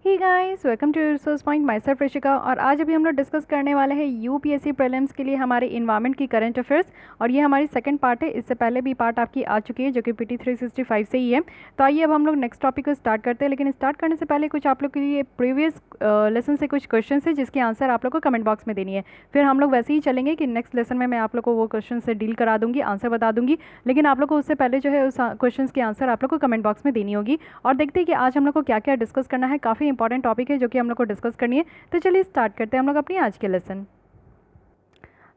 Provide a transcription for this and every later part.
Hey guys, welcome to resource point. Myself Rishika. और आज अभी हम लोग डिस्कस करने वाले हैं यूपीएससी प्रीलिम्स के लिए हमारे इन्वायरमेंट की करंट अफेयर्स। और ये हमारी सेकंड पार्ट है। इससे पहले भी पार्ट आपकी आ चुकी है जो कि पीटी 365 से ही है। तो आइए अब हम लोग नेक्स्ट टॉपिक को स्टार्ट करते हैं। लेकिन स्टार्ट करने से पहले कुछ आप लोग के लिए प्रीवियस लेसन से कुछ क्वेश्चन है जिसकी आंसर आप लोग को कमेंट बॉक्स में देनी है। फिर हम लोग वैसे ही चलेंगे कि नेक्स्ट लेसन में मैं आप लोग को वो क्वेश्चन से डील करा दूंगी, आंसर बता दूंगी। लेकिन आप लोग को उससे पहले जो है उस क्वेश्चन की आंसर आप लोग को कमेंट बॉक्स में देनी होगी। और देखते हैं कि आज हम लोग को क्या क्या डिस्कस करना है। काफ़ी इंपॉर्टेंट टॉपिक है जो कि हम लोग को डिस्कस करनी है। तो चलिए स्टार्ट करते हैं हम लोग अपनी आज के लेसन।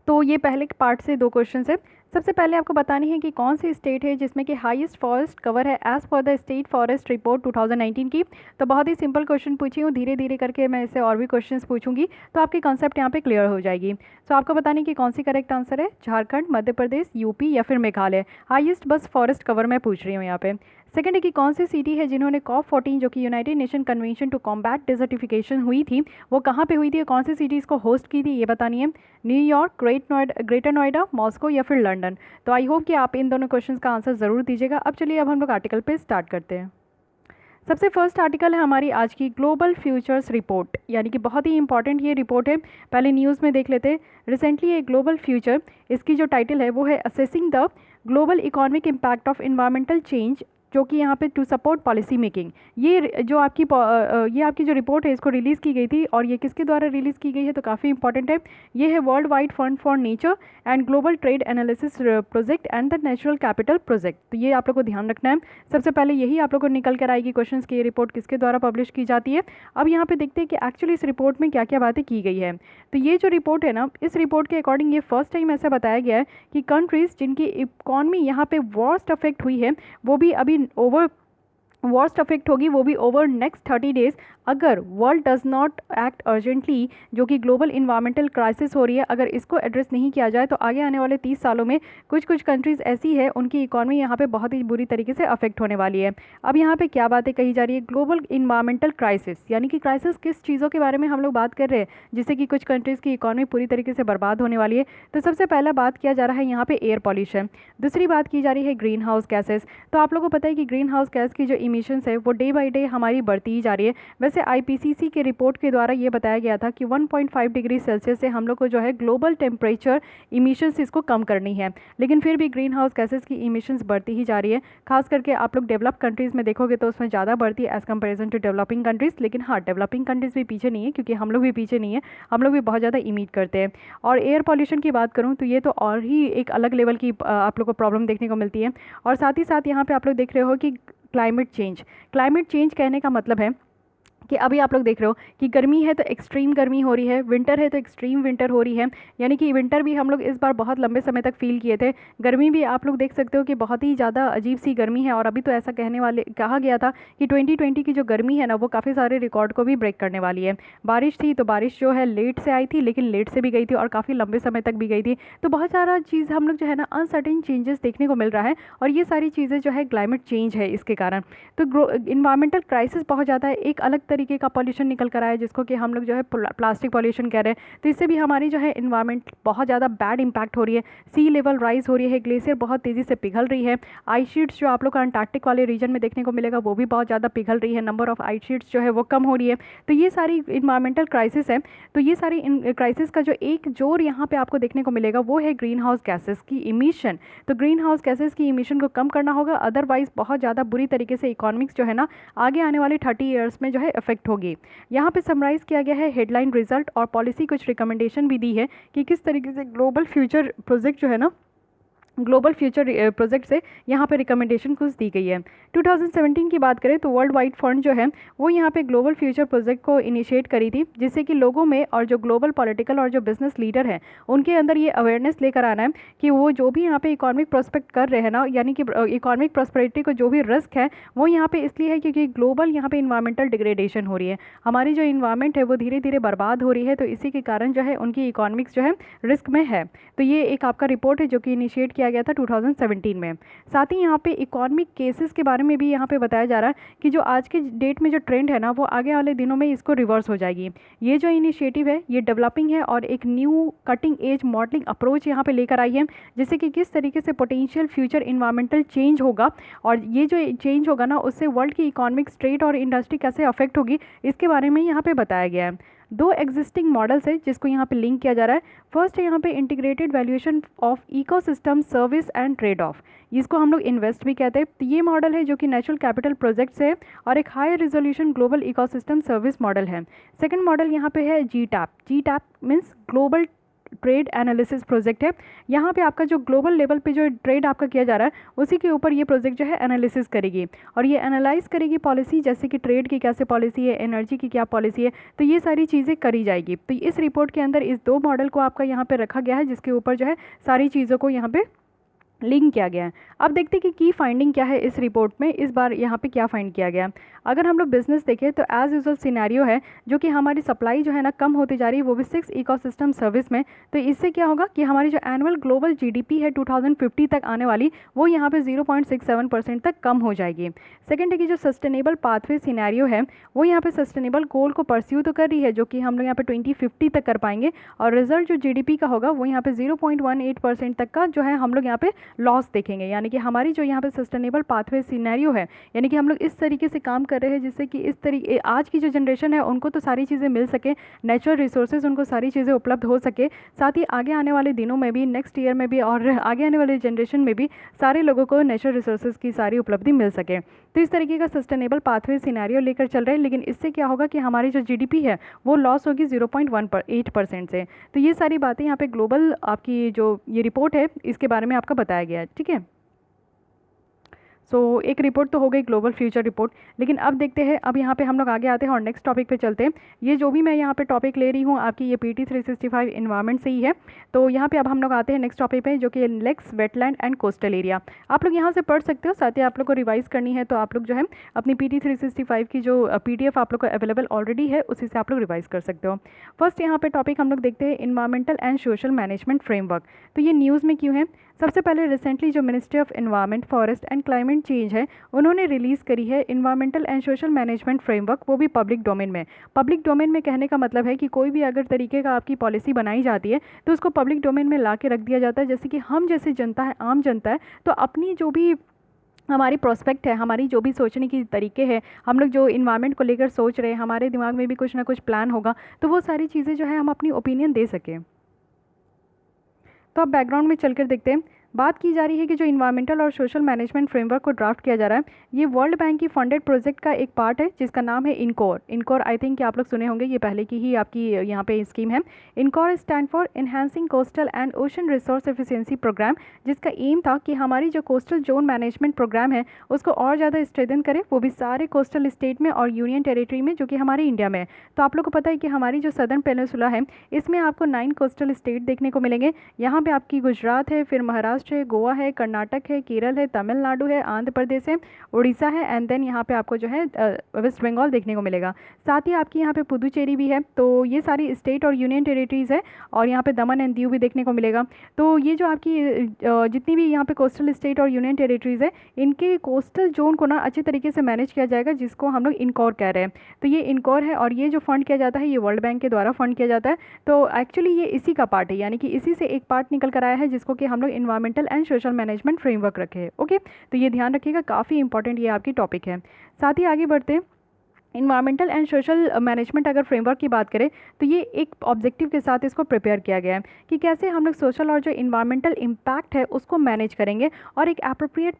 तो ये पहले पार्ट से दो क्वेश्चन है। सबसे पहले आपको बतानी है कि कौन सी स्टेट है जिसमें कि हाईएस्ट फॉरेस्ट कवर है as per the state forest report 2019 की। तो बहुत ही सिंपल क्वेश्चन पूछी हूँ, धीरे धीरे करके मैं इससे और भी क्वेश्चंस पूछूंगी तो आपकी कॉन्सेप्ट यहाँ पे क्लियर हो जाएगी। तो आपको बतानी कि कौन सी करेक्ट आंसर है, झारखंड, मध्य प्रदेश, यूपी या फिर मेघालय। हाईएस्ट बस फॉरेस्ट कवर मैं पूछ रही हूँ यहाँ पे। सेकंड है कि कौन सी सिटी है जिन्होंने COP14 जो कि United Nation Convention to Combat Desertification हुई थी, वो कहाँ पे हुई थी, कौन सी सिटीज़ को होस्ट की थी, ये बतानी है। न्यूयॉर्क, ग्रेटर नोएडा, मॉस्को या फिर लंदन। तो आई होप कि आप इन दोनों क्वेश्चंस का आंसर ज़रूर दीजिएगा। अब चलिए अब हम लोग आर्टिकल पे स्टार्ट करते हैं। सबसे फर्स्ट आर्टिकल है हमारी आज की ग्लोबल फ्यूचर्स रिपोर्ट, यानी कि बहुत ही इंपॉर्टेंट ये रिपोर्ट है। पहले न्यूज़ में देख लेते हैं। रिसेंटली एक ग्लोबल फ्यूचर, इसकी जो टाइटल है वो है assessing the global economic impact of environmental change, जो कि यहाँ पे टू सपोर्ट पॉलिसी मेकिंग। ये आपकी जो रिपोर्ट है इसको रिलीज़ की गई थी। और ये किसके द्वारा रिलीज़ की गई है तो काफ़ी इंपॉर्टेंट है। ये है world wide fund for nature and global trade analysis project and the natural capital project. तो ये आप लोग को ध्यान रखना है। सबसे पहले यही आप लोग को निकल कर आएगी क्वेश्चन की ये रिपोर्ट किसके द्वारा पब्लिश की जाती है। अब यहाँ पे देखते हैं कि एक्चुअली इस रिपोर्ट में क्या क्या बातें की गई है। तो ये जो रिपोर्ट है ना, इस रिपोर्ट के अकॉर्डिंग ये फर्स्ट टाइम ऐसा बताया गया है कि कंट्रीज़ जिनकी इकॉनमी यहाँ पे वर्स्ट अफेक्ट हुई है वो भी अभी वर्स्ट अफेक्ट होगी, वो भी ओवर नेक्स्ट 30 डेज, अगर world does not act urgently. जो कि ग्लोबल इन्वायरमेंटल क्राइसिस हो रही है, अगर इसको एड्रेस नहीं किया जाए तो आगे आने वाले 30 सालों में कुछ कुछ कंट्रीज़ ऐसी है उनकी इकॉनमी यहाँ पे बहुत ही बुरी तरीके से अफेक्ट होने वाली है। अब यहाँ पे क्या बातें कही जा रही है, ग्लोबल इन्वायरमेंटल क्राइसिस, यानी कि क्राइसिस किस चीज़ों के बारे में हम लोग बात कर रहे हैं जिससे कि कुछ कंट्रीज़ की इकॉनमी पूरी तरीके से बर्बाद होने वाली है। तो सबसे पहला बात किया जा रहा है यहाँ पे एयर पॉल्यूशन। दूसरी बात की जा रही है ग्रीन हाउस गैसेस। तो आप लोगों को पता है कि ग्रीन हाउस गैस की जो इमिशंस है वो डे बाई डे हमारी बढ़ती ही जा रही है। वैसे आईपीसीसी के रिपोर्ट के द्वारा ये बताया गया था कि 1.5 डिग्री सेल्सियस से हम लोग को जो है ग्लोबल टेम्परेचर इमिशंस इसको कम करनी है। लेकिन फिर भी ग्रीन हाउस गैसेस की इमिशंस बढ़ती ही जा रही है। खास करके आप लोग डेवलप कंट्रीज़ में देखोगे तो उसमें ज़्यादा बढ़ती है as comparison to developing countries. लेकिन हाँ, डेवलपिंग कंट्रीज़ भी पीछे नहीं है, क्योंकि हम लोग भी पीछे नहीं है, हम लोग भी बहुत ज़्यादा इमिट करते हैं। और एयर पॉल्यूशन की बात करूँ तो ये तो और ही एक अलग लेवल की आप लोग को प्रॉब्लम देखने को मिलती है। और साथ ही साथ यहाँ पे आप लोग देख रहे हो कि क्लाइमेट चेंज कहने का मतलब है कि अभी आप लोग देख रहे हो कि गर्मी है तो एक्सट्रीम गर्मी हो रही है, विंटर है तो एक्सट्रीम विंटर हो रही है। यानी कि विंटर भी हम लोग इस बार बहुत लंबे समय तक फील किए थे। गर्मी भी आप लोग देख सकते हो कि बहुत ही ज़्यादा अजीब सी गर्मी है। और अभी तो ऐसा कहा गया था कि 2020 की जो गर्मी है ना वो काफ़ी सारे रिकॉर्ड को भी ब्रेक करने वाली है। बारिश थी तो बारिश जो है लेट से आई थी, लेकिन लेट से भी गई थी और काफ़ी लंबे समय तक भी गई थी। तो बहुत सारा चीज़ हम लोग जो है ना अनसर्टेन चेंजेस देखने को मिल रहा है। और ये सारी चीज़ें जो है क्लाइमेट चेंज है इसके कारण। तो इन्वायरमेंटल क्राइसिस बहुत ज़्यादा है। एक अलग तरीके का पॉल्यूशन निकल कर आया जिसको कि हम लोग जो है प्लास्टिक पॉल्यूशन कह रहे हैं। तो इससे भी हमारी जो है इन्वायरमेंट बहुत ज़्यादा बैड इंपैक्ट हो रही है। सी लेवल राइज हो रही है, ग्लेशियर बहुत तेज़ी से पिघल रही है। आइस शीट्स जो आप लोग को अंटार्कटिक वाले रीजन में देखने को मिलेगा वो भी बहुत ज़्यादा पिघल रही है, नंबर ऑफ आइस शीट्स जो है वो कम हो रही है। तो ये सारी इन्वायरमेंटल क्राइसिस है। तो ये सारी क्राइसिस का जो एक जोर यहाँ पे आपको देखने को मिलेगा वो है ग्रीन हाउस गैसेस की इमिशन। तो ग्रीन हाउस गैसेस की इमिशन को कम करना होगा, अदरवाइज बहुत ज़्यादा बुरी तरीके से इकोनॉमिक्स जो है ना आगे आने वाले 30 ईयर्स में जो है इफेक्ट होगी। यहाँ पे समराइज़ किया गया है हेडलाइन रिजल्ट और पॉलिसी, कुछ रिकमेंडेशन भी दी है कि किस तरीके से ग्लोबल फ्यूचर प्रोजेक्ट जो है ना, ग्लोबल फ्यूचर प्रोजेक्ट से यहाँ पे रिकमेंडेशन कुछ दी गई है। 2017 की बात करें तो वर्ल्ड वाइड फंड जो है वो यहाँ पे ग्लोबल फ्यूचर प्रोजेक्ट को इनिशिएट करी थी, जिससे कि लोगों में और जो ग्लोबल पॉलिटिकल और जो बिजनेस लीडर हैं उनके अंदर ये अवेयरनेस लेकर आना है कि वो जो भी यहाँ पे इकोनॉमिक प्रोस्पेक्ट कर रहे हैं ना, यानी कि इकोनॉमिक प्रॉस्पेरिटी को जो भी रिस्क है वो यहाँ पे इसलिए है क्योंकि ग्लोबल यहाँ पे इन्वायरमेंटल डिग्रेडेशन हो रही है। हमारी जो इन्वायरमेंट है वो धीरे धीरे बर्बाद हो रही है, तो इसी के कारण जो है उनकी इकोनॉमिक्स जो है रिस्क में है। तो ये एक आपका रिपोर्ट है जो कि इनिशिएट किया किया गया था 2017 में। साथ ही यहाँ पे इकोनॉमिक केसेस के बारे में भी यहाँ पे बताया जा रहा है कि जो आज के डेट में जो ट्रेंड है ना वो आगे वाले दिनों में इसको रिवर्स हो जाएगी। ये जो इनिशिएटिव है ये डेवलपिंग है और एक new cutting edge modelling approach यहाँ पे लेकर आई है, जिससे कि किस तरीके से पोटेंशियल फ्यूचर इन्वायरमेंटल चेंज होगा और ये जो चेंज होगा ना उससे वर्ल्ड की इकोनॉमिक स्टेट और इंडस्ट्री कैसे अफेक्ट होगी इसके बारे में यहाँ पे बताया गया है। दो एग्जिस्टिंग मॉडल्स है जिसको यहाँ पे लिंक किया जा रहा है। फर्स्ट है यहाँ पे integrated valuation of ecosystem service and trade off, इसको हम लोग इन्वेस्ट भी कहते हैं। तो ये मॉडल है जो कि नेचुरल कैपिटल प्रोजेक्ट्स है और एक high resolution global ecosystem service model है। सेकंड मॉडल यहाँ पे है GTAP means global trade analysis project है। यहाँ पे आपका जो ग्लोबल लेवल पे जो ट्रेड आपका किया जा रहा है उसी के ऊपर ये प्रोजेक्ट जो है एनालिसिस करेगी और ये एनालाइज करेगी पॉलिसी, जैसे कि ट्रेड की कैसे पॉलिसी है, एनर्जी की क्या पॉलिसी है, तो ये सारी चीज़ें करी जाएगी। तो इस रिपोर्ट के अंदर इस दो मॉडल को आपका यहाँ पे रखा गया है जिसके ऊपर जो है सारी चीज़ों को यहाँ पे लिंक किया गया है। अब देखते हैं कि की फाइंडिंग क्या है इस रिपोर्ट में, इस बार यहाँ पे क्या फाइंड किया गया। अगर हम लोग बिजनेस देखें तो एज यूजुअल सिनेरियो है जो कि हमारी सप्लाई जो है ना कम होती जा रही है, वो भी 6 इकोसिस्टम सर्विस में। तो इससे क्या होगा कि हमारी जो एनुअल ग्लोबल जीडीपी है 2050 तक आने वाली वो यहाँ पे 0.67% तक कम हो जाएगी। सेकेंड है कि जो सस्टेनेबल पाथवे सिनेरियो है वो यहाँ पे सस्टेनेबल गोल को परस्यू तो कर रही है जो कि हम लोग यहाँ पे 2050 तक कर पाएंगे और रिजल्ट जो जीडीपी का होगा वो यहाँ पे 0.18% तक का जो है हम लोग यहाँ पे लॉस देखेंगे। यानी कि हमारी जो यहाँ पे सस्टेनेबल पाथवे सिनेरियो है, यानी कि हम लोग इस तरीके से काम कर रहे हैं जिससे कि इस तरीके आज की जो जनरेशन है उनको तो सारी चीज़ें मिल सके, नेचुरल रिसोर्सेज उनको सारी चीज़ें उपलब्ध हो सके, साथ ही आगे आने वाले दिनों में भी, नेक्स्ट ईयर में भी और आगे आने वाले जनरेशन में भी सारे लोगों को नेचुरल रिसोर्सेज की सारी उपलब्धि मिल सके। तो इस तरीके का सस्टेनेबल पाथवे सिनेरियो लेकर चल रहे हैं, लेकिन इससे क्या होगा कि हमारी जो जीडीपी है वो लॉस होगी 0.18% से। तो ये सारी बातें यहाँ पे ग्लोबल आपकी जो ये रिपोर्ट है इसके बारे में आपका बताया गया है। ठीक है, सो एक रिपोर्ट तो हो गई ग्लोबल फ्यूचर रिपोर्ट, लेकिन अब देखते हैं, अब यहाँ पे हम लोग आगे आते हैं और नेक्स्ट टॉपिक पे चलते हैं। ये जो भी मैं यहाँ पे टॉपिक ले रही हूँ आपकी ये PT 365 इन्वायरमेंट से ही है। तो यहाँ पे अब हम लोग आते हैं नेक्स्ट टॉपिक पे जो कि lakes, wetland and coastal area. आप लोग यहाँ से पढ़ सकते हो, साथ ही आप लोग को रिवाइज करनी है तो आप लोग जो है अपनी PT 365 की जो PDF आप लोग को अवेलेबल ऑलरेडी है उसी से आप लोग रिवाइज कर सकते हो। फर्स्ट यहाँ पे टॉपिक हम लोग देखते हैं environmental and social management framework. तो ये न्यूज़ में क्यों है? सबसे पहले रिसेंटली जो ministry of environment, forest and climate change है उन्होंने रिलीज़ करी है environmental and social management framework, वो भी पब्लिक डोमेन में। पब्लिक डोमेन में कहने का मतलब है कि कोई भी अगर तरीके का आपकी पॉलिसी बनाई जाती है तो उसको पब्लिक डोमेन में ला के रख दिया जाता है, जैसे कि हम जैसे जनता है, आम जनता है, तो अपनी जो भी हमारी प्रोस्पेक्ट है, हमारी जो भी सोचने की तरीके हैं, हम लोग जो इन्वायरमेंट को लेकर सोच रहे हैं, हमारे दिमाग में भी कुछ ना कुछ प्लान होगा, तो वो सारी चीज़ें जो है हम अपनी ओपिनियन दे सकें। तो अब बैकग्राउंड में चलकर देखते हैं। बात की जा रही है कि जो इन्वायरमेंटल और सोशल मैनेजमेंट फ्रेमवर्क को ड्राफ्ट किया जा रहा है ये वर्ल्ड बैंक की फंडेड प्रोजेक्ट का एक पार्ट है जिसका नाम है इनकोर। इनकोर आई थिंक कि आप लोग सुने होंगे, ये पहले की ही आपकी यहाँ पे स्कीम है। ENCORE stand for enhancing coastal and ocean resource efficiency programme, जिसका एम था कि हमारी जो कोस्टल जोन मैनेजमेंट प्रोग्राम है उसको और ज़्यादा स्ट्रेंथन करे, वो भी सारे कोस्टल स्टेट में और यूनियन टेरिटरी में जो कि हमारे इंडिया में है। तो आप लोग को पता है कि हमारी जो सदर्न पेनिनसुला है इसमें आपको 9 कोस्टल स्टेट देखने को मिलेंगे। यहाँ पे आपकी गुजरात है, फिर महाराष्ट्र है, गोवा है, कर्नाटक है, केरल है, तमिलनाडु है, आंध्र प्रदेश है, उड़ीसा है एंड देन यहाँ पे आपको जो है वेस्ट बंगाल देखने को मिलेगा। साथ ही आपकी यहाँ पे पुदुचेरी भी है। तो ये सारी स्टेट और यूनियन टेरिटरीज़ है और यहाँ पे दमन एंड दीव भी देखने को मिलेगा। तो ये जो आपकी जितनी भी यहाँ पे कोस्टल स्टेट और यूनियन टेरिटरीज़ है इनके कोस्टल जोन को ना अच्छे तरीके से मैनेज किया जाएगा, जिसको हम लोग इनकोर कह रहे हैं। तो ये इनकोर है और ये जो फंड किया जाता है ये वर्ल्ड बैंक के द्वारा फंड किया जाता है। तो एक्चुअली ये इसी का पार्ट है, यानी कि इसी से एक पार्ट निकल कर आया है जिसको कि हम लोग environmental and social management framework रखे हैं। ओके, तो ये ध्यान रखिएगा, काफ़ी इंपॉर्टेंट ये आपकी टॉपिक है। साथ ही आगे बढ़ते हैं। इन्वायरमेंटल एंड सोशल मैनेजमेंट अगर फ्रेमवर्क की बात करें तो ये एक ऑब्जेक्टिव के साथ इसको प्रिपेयर किया गया है कि कैसे हम लोग सोशल और जो इन्वायरमेंटल इम्पैक्ट है उसको मैनेज करेंगे और एक एप्रोप्रिएट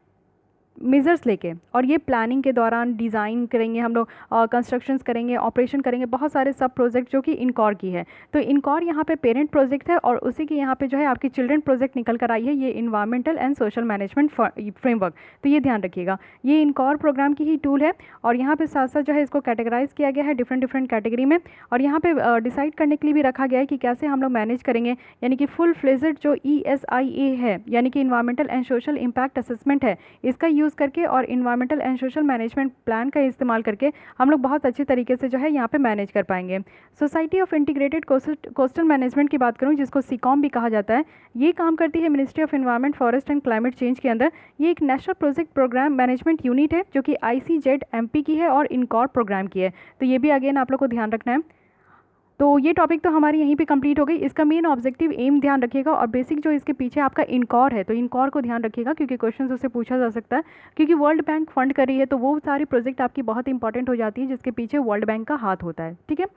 मेजर्स लेके, और ये प्लानिंग के दौरान डिज़ाइन करेंगे हम लोग, कंस्ट्रक्शंस करेंगे, ऑपरेशन करेंगे, बहुत सारे सब प्रोजेक्ट जो कि इनकोर की है। तो इनकोर यहाँ पे पेरेंट प्रोजेक्ट है और उसी के यहाँ पे जो है आपकी चिल्ड्रन प्रोजेक्ट निकल कर आई है ये environmental and social management framework. तो ये ध्यान रखिएगा, ये इनकोर प्रोग्राम की ही टूल है और यहाँ पे साथ साथ जो है इसको कैटेगराइज किया गया है डिफरेंट कैटेगरी में और यहाँ पे डिसाइड करने के लिए भी रखा गया है कि कैसे हम लोग मैनेज करेंगे। यानी कि फुल फ्लेजेड जो ESIA है, यानी कि environmental and social impact assessment है, इसका यूज़ करके और environmental and social management plan का इस्तेमाल करके हम लोग बहुत अच्छे तरीके से जो है यहाँ पे मैनेज कर पाएंगे। Society of integrated coastal management की बात करूँ, जिसको सीकॉम भी कहा जाता है, ये काम करती है ministry of environment, forest and climate change के अंदर। ये एक national project program management unit है जो कि ICZMP की है और इनकॉर प्रोग्राम की है। तो ये भी अगेन आप लोग को ध्यान रखना है। तो ये टॉपिक तो हमारी यहीं पे कंप्लीट हो गई। इसका मेन ऑब्जेक्टिव एम ध्यान रखिएगा और बेसिक जो इसके पीछे आपका इनकॉर है, तो इनकॉर को ध्यान रखिएगा क्योंकि क्वेश्चन उससे पूछा जा सकता है, क्योंकि वर्ल्ड बैंक फंड कर रही है तो वो सारी प्रोजेक्ट आपकी बहुत इंपॉर्टेंट हो जाती है जिसके पीछे वर्ल्ड बैंक का हाथ होता है। ठीक है,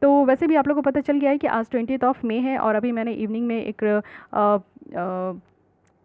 तो वैसे भी आप लोगों को पता चल गया है कि आज 20 मई है और अभी मैंने इवनिंग में एक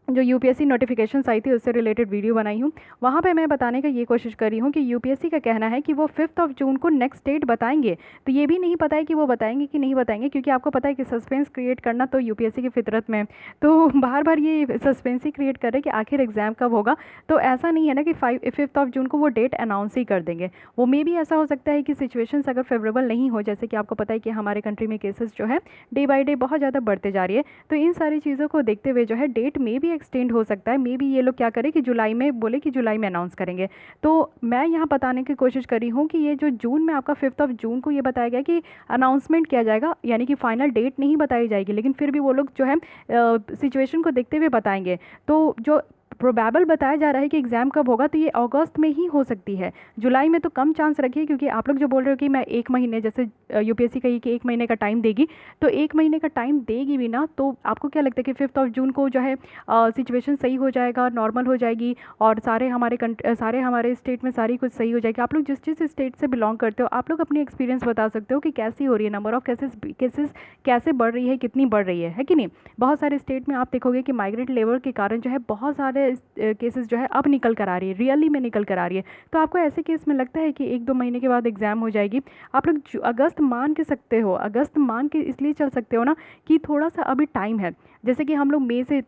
जो UPSC नोटिफिकेशंस आई थी उससे रिलेटेड वीडियो बनाई हूँ। वहाँ पे मैं बताने का ये कोशिश कर रही हूँ कि UPSC का कहना है कि वो 5 जून को नेक्स्ट डेट बताएंगे। तो ये भी नहीं पता है कि वो बताएंगे कि नहीं बताएंगे, क्योंकि आपको पता है कि सस्पेंस क्रिएट करना तो UPSC की फितरत में, तो बार बार ये सस्पेंस ही क्रिएट कर रहे हैं कि आखिर एग्ज़ाम कब होगा। तो ऐसा नहीं है ना कि 5 जून को वो डेट अनाउंस ही कर देंगे। वो मे भी ऐसा हो सकता है कि सिचुएशंस अगर फेवरेबल नहीं हो, जैसे कि आपको पता है कि हमारे कंट्री में केसेस जो है डे बाई डे बहुत ज़्यादा बढ़ते जा रही है, तो इन सारी चीज़ों को देखते हुए जो है डेट में भी एक्सटेंड हो सकता है। मे बी ये लोग क्या करें कि जुलाई में बोले कि जुलाई में अनाउंस करेंगे। तो मैं यहाँ बताने की कोशिश कर रही हूँ कि ये जो जून में आपका 5 जून को ये बताया गया कि अनाउंसमेंट किया जाएगा, यानी कि फाइनल डेट नहीं बताई जाएगी, लेकिन फिर भी वो लोग जो है सिचुएशन को देखते हुए बताएंगे। तो जो प्रोबेबल बताया जा रहा है कि एग्ज़ाम कब होगा, तो ये अगस्त में ही हो सकती है। जुलाई में तो कम चांस रखिए, क्योंकि आप लोग जो बोल रहे हो कि मैं 1 महीने, जैसे UPSC कही कि 1 महीने का टाइम देगी, तो 1 महीने का टाइम देगी भी ना, तो आपको क्या लगता है कि 5 जून को जो है सिचुएशन सही हो जाएगा, नॉर्मल हो जाएगी और सारे हमारे स्टेट में सारी कुछ सही हो जाएगी। आप लोग जिस जिस स्टेट से बिलोंग करते हो, आप लोग अपनी एक्सपीरियंस बता सकते हो कि कैसी हो रही है, नंबर ऑफ केसेस कैसे बढ़ रही है, कितनी बढ़ रही है कि नहीं। बहुत सारे स्टेट में आप देखोगे कि माइग्रेंट लेबर के कारण जो है बहुत सारे केसेस जो है अब निकल कर आ रही है, रियली में निकल कर आ रही है। तो आपको ऐसे केस में लगता है कि 1-2 महीने के बाद एग्ज़ाम हो जाएगी, आप लोग अगस्त मान के सकते हो, अगस्त मान के इसलिए चल सकते हो ना कि थोड़ा सा अभी टाइम है। जैसे कि हम लोग मई से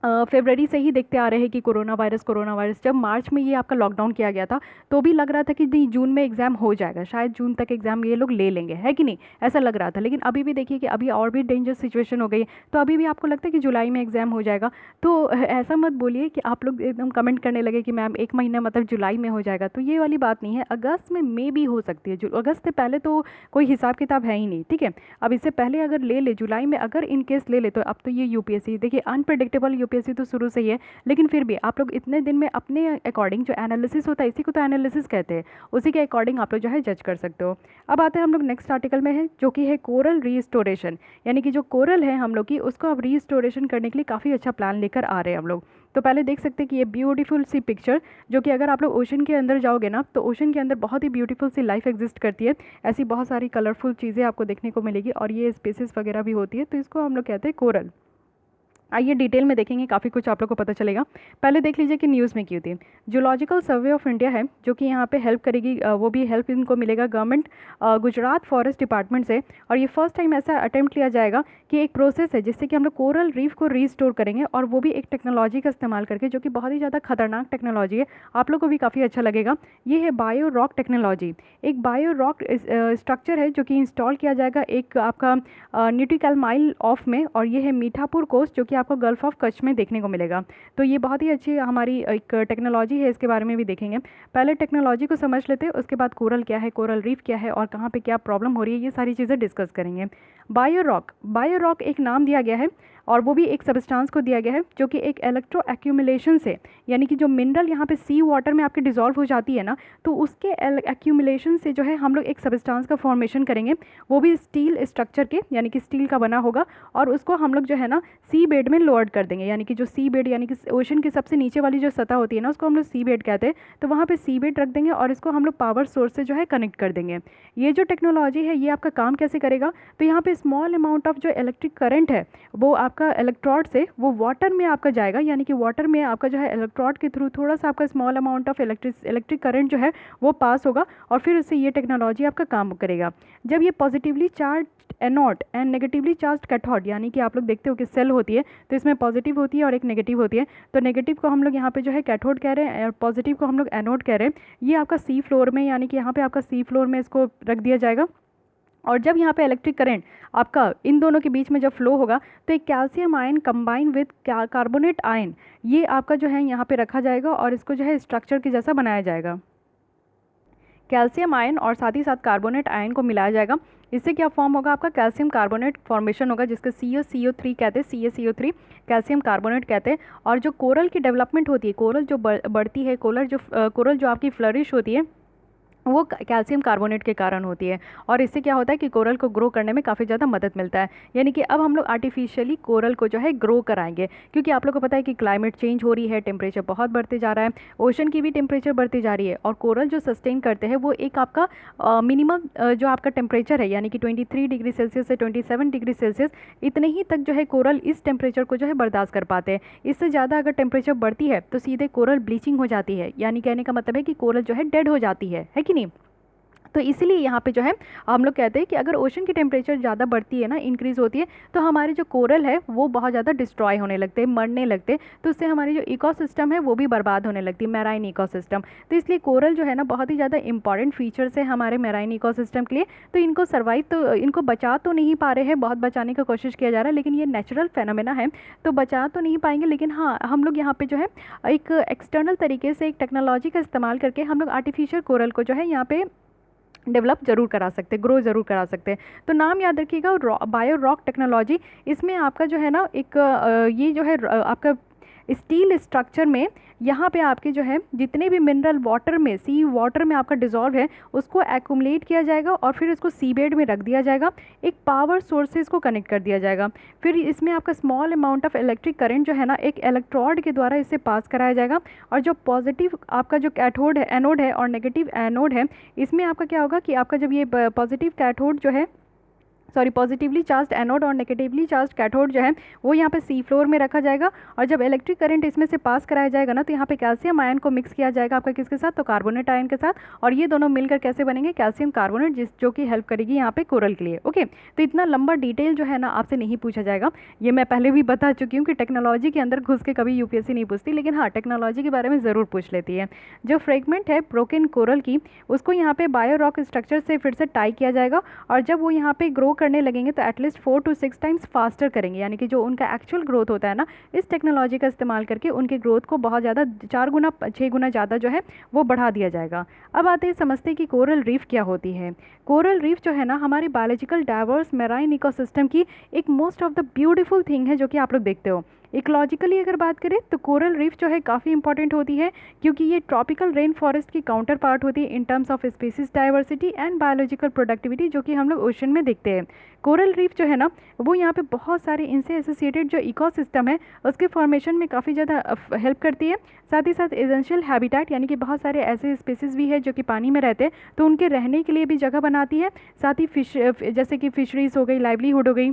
फरवरी से ही देखते आ रहे हैं कि कोरोना वायरस, जब मार्च में ये आपका लॉकडाउन किया गया था तो भी लग रहा था कि नहीं जून में एग्ज़ाम हो जाएगा, शायद जून तक एग्ज़ाम ये लोग ले लेंगे, है कि नहीं, ऐसा लग रहा था। लेकिन अभी भी देखिए कि अभी और भी डेंजर सिचुएशन हो गई, तो अभी भी आपको लगता है कि जुलाई में एग्ज़ाम हो जाएगा। तो ऐसा मत बोलिए कि आप लोग एकदम कमेंट करने लगे कि मैम 1 महीना मतलब जुलाई में हो जाएगा, तो ये वाली बात नहीं है। अगस्त में भी हो सकती है, अगस्त से पहले तो कोई हिसाब किताब है ही नहीं। ठीक है, अब इससे पहले अगर ले ले, जुलाई में अगर इन केस ले ले, तो अब तो ये UPSC देखिए अनप्रेडिक्टेबल UPSC तो शुरू से ही है, लेकिन फिर भी आप लोग इतने दिन में अपने अकॉर्डिंग जो एनालिसिस होता है, इसी को तो एनालिसिस कहते हैं, उसी के अकॉर्डिंग आप लोग जो है जज कर सकते हो। अब आते हैं हम लोग नेक्स्ट आर्टिकल में है, जो कि है कोरल रीस्टोरेशन, यानी कि जो कोरल है हम लोग की, उसको अब रीस्टोरेशन करने के लिए काफ़ी अच्छा प्लान लेकर आ रहे हैं हम लोग। तो पहले देख सकते हैं कि ये ब्यूटीफुल सी पिक्चर, जो कि अगर आप लोग ओशन के अंदर जाओगे ना, तो ओशन के अंदर बहुत ही ब्यूटीफुल सी लाइफ एग्जिस्ट करती है। ऐसी बहुत सारी कलरफुल चीज़ें आपको देखने को मिलेगी और ये स्पेसिस वगैरह भी होती है, तो इसको हम लोग कहते हैं कोरल। आइए डिटेल में देखेंगे, काफ़ी कुछ आप लोग को पता चलेगा। पहले देख लीजिए कि न्यूज़ में की होती है। जूलॉजिकल सर्वे ऑफ इंडिया है जो कि यहाँ पे हेल्प करेगी, वो भी हेल्प इनको मिलेगा गवर्नमेंट गुजरात फॉरेस्ट डिपार्टमेंट से। और ये फर्स्ट टाइम ऐसा अटेम्प्ट लिया जाएगा कि एक प्रोसेस है जिससे कि हम लोग कोरल रीफ को रीस्टोर करेंगे, और वो भी एक टेक्नोलॉजी का इस्तेमाल करके, जो कि बहुत ही ज़्यादा खतरनाक टेक्नोलॉजी है, आप लोग को भी काफ़ी अच्छा लगेगा। ये है बायो रॉक टेक्नोलॉजी। एक बायो रॉक स्ट्रक्चर है जो कि इंस्टॉल किया जाएगा एक आपका न्यूटिकल ऑफ में, और ये है मीठापुर कोस्ट, जो कि आपको गल्फ ऑफ कच्छ में देखने को मिलेगा। तो ये बहुत ही अच्छी हमारी एक टेक्नोलॉजी है, इसके बारे में भी देखेंगे। पहले टेक्नोलॉजी को समझ लेते हैं, उसके बाद कोरल क्या है, कोरल रीफ क्या है और कहाँ पे क्या प्रॉब्लम हो रही है, ये सारी चीज़ें डिस्कस करेंगे। बायो रॉक एक नाम दिया गया है, और वो भी एक सब्सटेंस को दिया गया है जो कि एक इलेक्ट्रो एक्यूमुलेशन से, यानी कि जो मिनरल यहाँ पे सी वाटर में आपके डिज़ोल्व हो जाती है ना, तो उसके एक्यूमुलेशन से जो है हम लोग एक सब्सटेंस का फॉर्मेशन करेंगे, वो भी स्टील स्ट्रक्चर के, यानी कि स्टील का बना होगा, और उसको हम लोग जो है ना सी बेड में लोअर्ड कर देंगे, यानी कि जो सी बेड यानी कि ओशन की सबसे नीचे वाली जो सतह होती है ना, उसको हम लोग सी बेड कहते हैं। तो वहाँ पे सी बेड रख देंगे और इसको हम लोग पावर सोर्स से जो है कनेक्ट कर देंगे। ये जो टेक्नोलॉजी है ये आपका काम कैसे करेगा, तो यहाँ पे स्मॉल अमाउंट ऑफ जो इलेक्ट्रिक करंट है वो आपका इलेक्ट्रोड से वो वाटर में आपका जाएगा, यानी कि वाटर में आपका जो है इलेक्ट्रोड के थ्रू थोड़ा सा आपका small amount of electric current जो है वो पास होगा, और फिर उससे ये टेक्नोलॉजी आपका काम करेगा। जब ये positively charge anode and negatively charge cathode, यानी कि आप लोग देखते हो कि सेल होती है, तो इसमें पॉजिटिव होती है और एक नेगेटिव होती है, तो नेगेटिव को हम लोग यहाँ पे जो है कैथोड कह रहे हैं और पॉजिटिव को हम लोग एनोड कह रहे हैं। ये आपका सी फ्लोर में, यानी कि यहाँ पे आपका सी फ्लोर में इसको रख दिया जाएगा, और जब यहाँ पे इलेक्ट्रिक करंट आपका इन दोनों के बीच में जब फ्लो होगा तो एक calcium ion combine with carbonate ion ये आपका जो है यहाँ पे रखा जाएगा और इसको जो है स्ट्रक्चर के जैसा बनाया जाएगा। कैल्शियम आयन और साथ ही साथ कार्बोनेट आयन को मिलाया जाएगा। इससे क्या फॉर्म होगा, आपका कैल्शियम कार्बोनेट फॉर्मेशन होगा जिसको CaCO3 कहते हैं, CaCO3 कैल्शियम कार्बोनेट कहते हैं। और जो कोरल की डेवलपमेंट होती है, कोरल जो बढ़ती है, कोरल जो आपकी फ्लरिश होती है वो कैल्शियम कार्बोनेट के कारण होती है। और इससे क्या होता है कि कोरल को ग्रो करने में काफ़ी ज़्यादा मदद मिलता है। यानी कि अब हम लोग आर्टिफिशियली कोरल को जो है ग्रो कराएंगे, क्योंकि आप लोग को पता है कि क्लाइमेट चेंज हो रही है, टेम्परेचर बहुत बढ़ते जा रहा है, ओशन की भी टेम्परेचर बढ़ती जा रही है। और कोरल जो सस्टेन करते हैं वो एक आपका मिनिमम जो आपका टेम्परेचर है, यानी कि 23 डिग्री सेल्सियस से 27 डिग्री सेल्सियस, इतने ही तक जो है कोरल इस टेम्परेचर को जो है बर्दाश्त कर पाते हैं। इससे ज़्यादा अगर टेम्परेचर बढ़ती है तो सीधे कोरल ब्लीचिंग हो जाती है, यानी कहने का मतलब है कि कोरल जो है डेड हो जाती है कि नहीं। तो इसीलिए यहाँ पे जो है हम लोग कहते हैं कि अगर ओशन की टेम्परेचर ज़्यादा बढ़ती है ना, इंक्रीज़ होती है, तो हमारे जो कोरल है वो बहुत ज़्यादा डिस्ट्रॉय होने लगते हैं, मरने लगते हैं। तो उससे हमारी जो इकोसिस्टम है वो भी बर्बाद होने लगती है, मैराइन इकोसिस्टम। तो इसलिए कोरल जो है ना बहुत ही ज़्यादा इंपॉर्टेंट फीचर्स है हमारे मैराइन इकोसिस्टम के लिए। तो इनको सर्वाइव तो इनको बचा तो नहीं पा रहे हैं, बहुत बचाने की कोशिश किया जा रहा है, लेकिन ये नेचुरल फेनोमेना है तो बचा तो नहीं पाएंगे। लेकिन हाँ, हम लोग यहाँ पे जो है एक एक्सटर्नल तरीके से एक टेक्नोलॉजी का इस्तेमाल करके हम लोग आर्टिफिशियल कोरल को जो है यहाँ पे डेवलप जरूर करा सकते हैं, ग्रो जरूर करा सकते हैं। तो नाम याद रखिएगा, बायो रॉक टेक्नोलॉजी। इसमें आपका जो है ना एक ये जो है आपका स्टील स्ट्रक्चर में यहाँ पे आपके जो है जितने भी मिनरल वाटर में, सी वाटर में आपका डिजॉल्व है उसको एक्यूमुलेट किया जाएगा और फिर इसको सी बेड में रख दिया जाएगा, एक पावर सोर्सेज को कनेक्ट कर दिया जाएगा। फिर इसमें आपका small amount of electric current जो है ना एक इलेक्ट्रोड के द्वारा इसे पास कराया जाएगा। और जो पॉजिटिव आपका जो कैथोड है, एनोड है, और नेगेटिव एनोड है, इसमें आपका क्या होगा कि आपका जब ये पॉजिटिव कैथोड जो है पॉजिटिवली चार्ज एनोड और नेगेटिवली चार्ज कैथोड जो है वो यहाँ पे सी फ्लोर में रखा जाएगा। और जब इलेक्ट्रिक करंट इसमें से पास कराया जाएगा ना तो यहाँ पे कैल्शियम आयन को मिक्स किया जाएगा आपका किसके साथ, तो कार्बोनेट आयन के साथ। और ये दोनों मिलकर कैसे बनेंगे, कैल्शियम कार्बोनेट, जो कि हेल्प करेगी यहाँ पे कोरल के लिए। ओके, तो इतना लंबा डिटेल जो है ना आपसे नहीं पूछा जाएगा, ये मैं पहले भी बता चुकी हूँ कि टेक्नोलॉजी के अंदर घुस के कभी यूपीएससी नहीं पूछती, लेकिन हाँ टेक्नोलॉजी के बारे में ज़रूर पूछ लेती है। जो फ्रेगमेंट है ब्रोकन कोरल की, उसको यहाँ पे बायो रॉक स्ट्रक्चर से फिर से टाई किया जाएगा। और जब वो यहाँ पे ग्रो करने लगेंगे तो एटलीस्ट 4 to 6 टाइम्स फास्टर करेंगे, यानी कि जो उनका एक्चुअल ग्रोथ होता है ना, इस टेक्नोलॉजी का इस्तेमाल करके उनके ग्रोथ को बहुत ज़्यादा 4 गुना 6 गुना ज़्यादा जो है वो बढ़ा दिया जाएगा। अब आते हैं समझते कि कोरल रीफ क्या होती है। कोरल रीफ जो है ना हमारी बायोलॉजिकल डाइवर्स मैराइन इकोसिस्टम की एक most of the beautiful thing है जो कि आप लोग देखते हो। इकोलॉजिकली अगर बात करें तो कोरल रीफ जो है काफ़ी इंपॉर्टेंट होती है, क्योंकि ये ट्रॉपिकल रेन फॉरेस्ट की काउंटर पार्ट होती है in terms of species diversity and biological productivity, जो कि हम लोग ओशन में देखते हैं। कोरल रीफ जो है ना वो यहाँ पे बहुत सारे इनसे एसोसिएटेड जो इकोसिस्टम है उसके फॉर्मेशन में काफ़ी ज़्यादा हेल्प करती है। साथ ही साथ एसेंशियल हैबिटेट, यानी कि बहुत सारे ऐसे स्पीसीज भी है जो कि पानी में रहते हैं तो उनके रहने के लिए भी जगह बनाती है। साथ ही फिश, जैसे कि फिशरीज हो गई, लाइवलीहुड हो गई,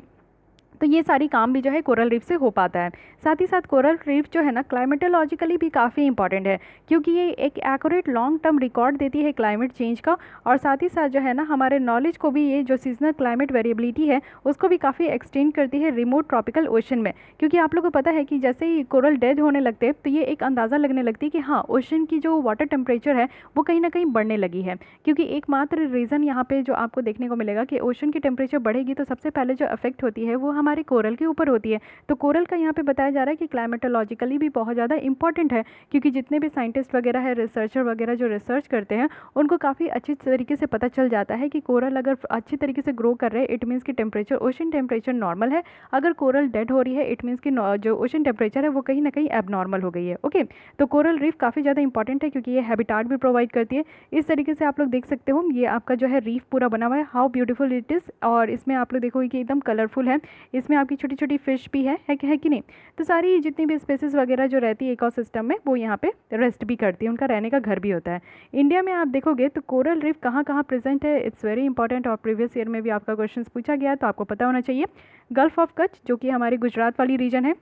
तो ये सारी काम भी जो है कोरल रीफ से हो पाता है। साथ ही साथ कोरल रीफ जो है ना क्लाइमेटोलॉजिकली भी काफ़ी इंपॉर्टेंट है, क्योंकि ये एक एक्यूरेट लॉन्ग टर्म रिकॉर्ड देती है क्लाइमेट चेंज का। और साथ ही साथ जो है ना हमारे नॉलेज को भी, ये जो सीजनल क्लाइमेट वेरिएबिलिटी है उसको भी काफ़ी एक्सटेंड करती है रिमोट ट्रॉपिकल ओशन में। क्योंकि आप लोगों को पता है कि जैसे ही कोरल डेड होने लगते हैं तो ये एक अंदाज़ा लगने लगती है कि हाँ ओशन की जो वाटर टेम्परेचर है वो कहीं ना कहीं बढ़ने लगी है। क्योंकि एकमात्र रीज़न यहाँ पे जो आपको देखने को मिलेगा कि ओशन की टेम्परेचर बढ़ेगी तो सबसे पहले जो अफेक्ट होती है वो हमारे कोरल के ऊपर होती है। तो कोरल का यहाँ पे बताया जा रहा है कि क्लाइमेटोलॉजिकली भी बहुत ज़्यादा इंपॉर्टेंट है, क्योंकि जितने भी साइंटिस्ट वगैरह है, रिसर्चर वगैरह जो रिसर्च करते हैं उनको काफ़ी अच्छी तरीके से पता चल जाता है कि कोरल अगर अच्छी तरीके से ग्रो कर रहे हैं इट मीन्स की टेम्परेचर, ओशन टेम्परेचर नॉर्मल है। अगर कोरल डेड हो रही है इट मीन्स की जो ओशन टेम्परेचर है वो कहीं ना कहीं एबनॉर्मल हो गई है। ओके, तो कोरल रीफ काफ़ी ज़्यादा इंपॉर्टेंट है क्योंकि ये हैबिटाट भी प्रोवाइड करती है। इस तरीके से आप लोग देख सकते हो ये आपका जो है रीफ पूरा बना हुआ है, हाउ ब्यूटीफुल इट इज़। और इसमें आप लोग देखोगे कि एकदम कलरफुल है, इसमें आपकी छोटी छोटी फिश भी है कि नहीं। तो सारी जितनी भी स्पेसीज वगैरह जो रहती है इकोसिस्टम में वो यहाँ पे रेस्ट भी करती है, उनका रहने का घर भी होता है। इंडिया में आप देखोगे तो कोरल रीफ कहाँ कहाँ प्रेजेंट है, इट्स वेरी इंपॉर्टेंट। और प्रीवियस ईयर में भी आपका क्वेश्चन पूछा गया तो आपको पता होना चाहिए। गल्फ ऑफ कच्छ जो कि हमारी गुजरात वाली रीजन है,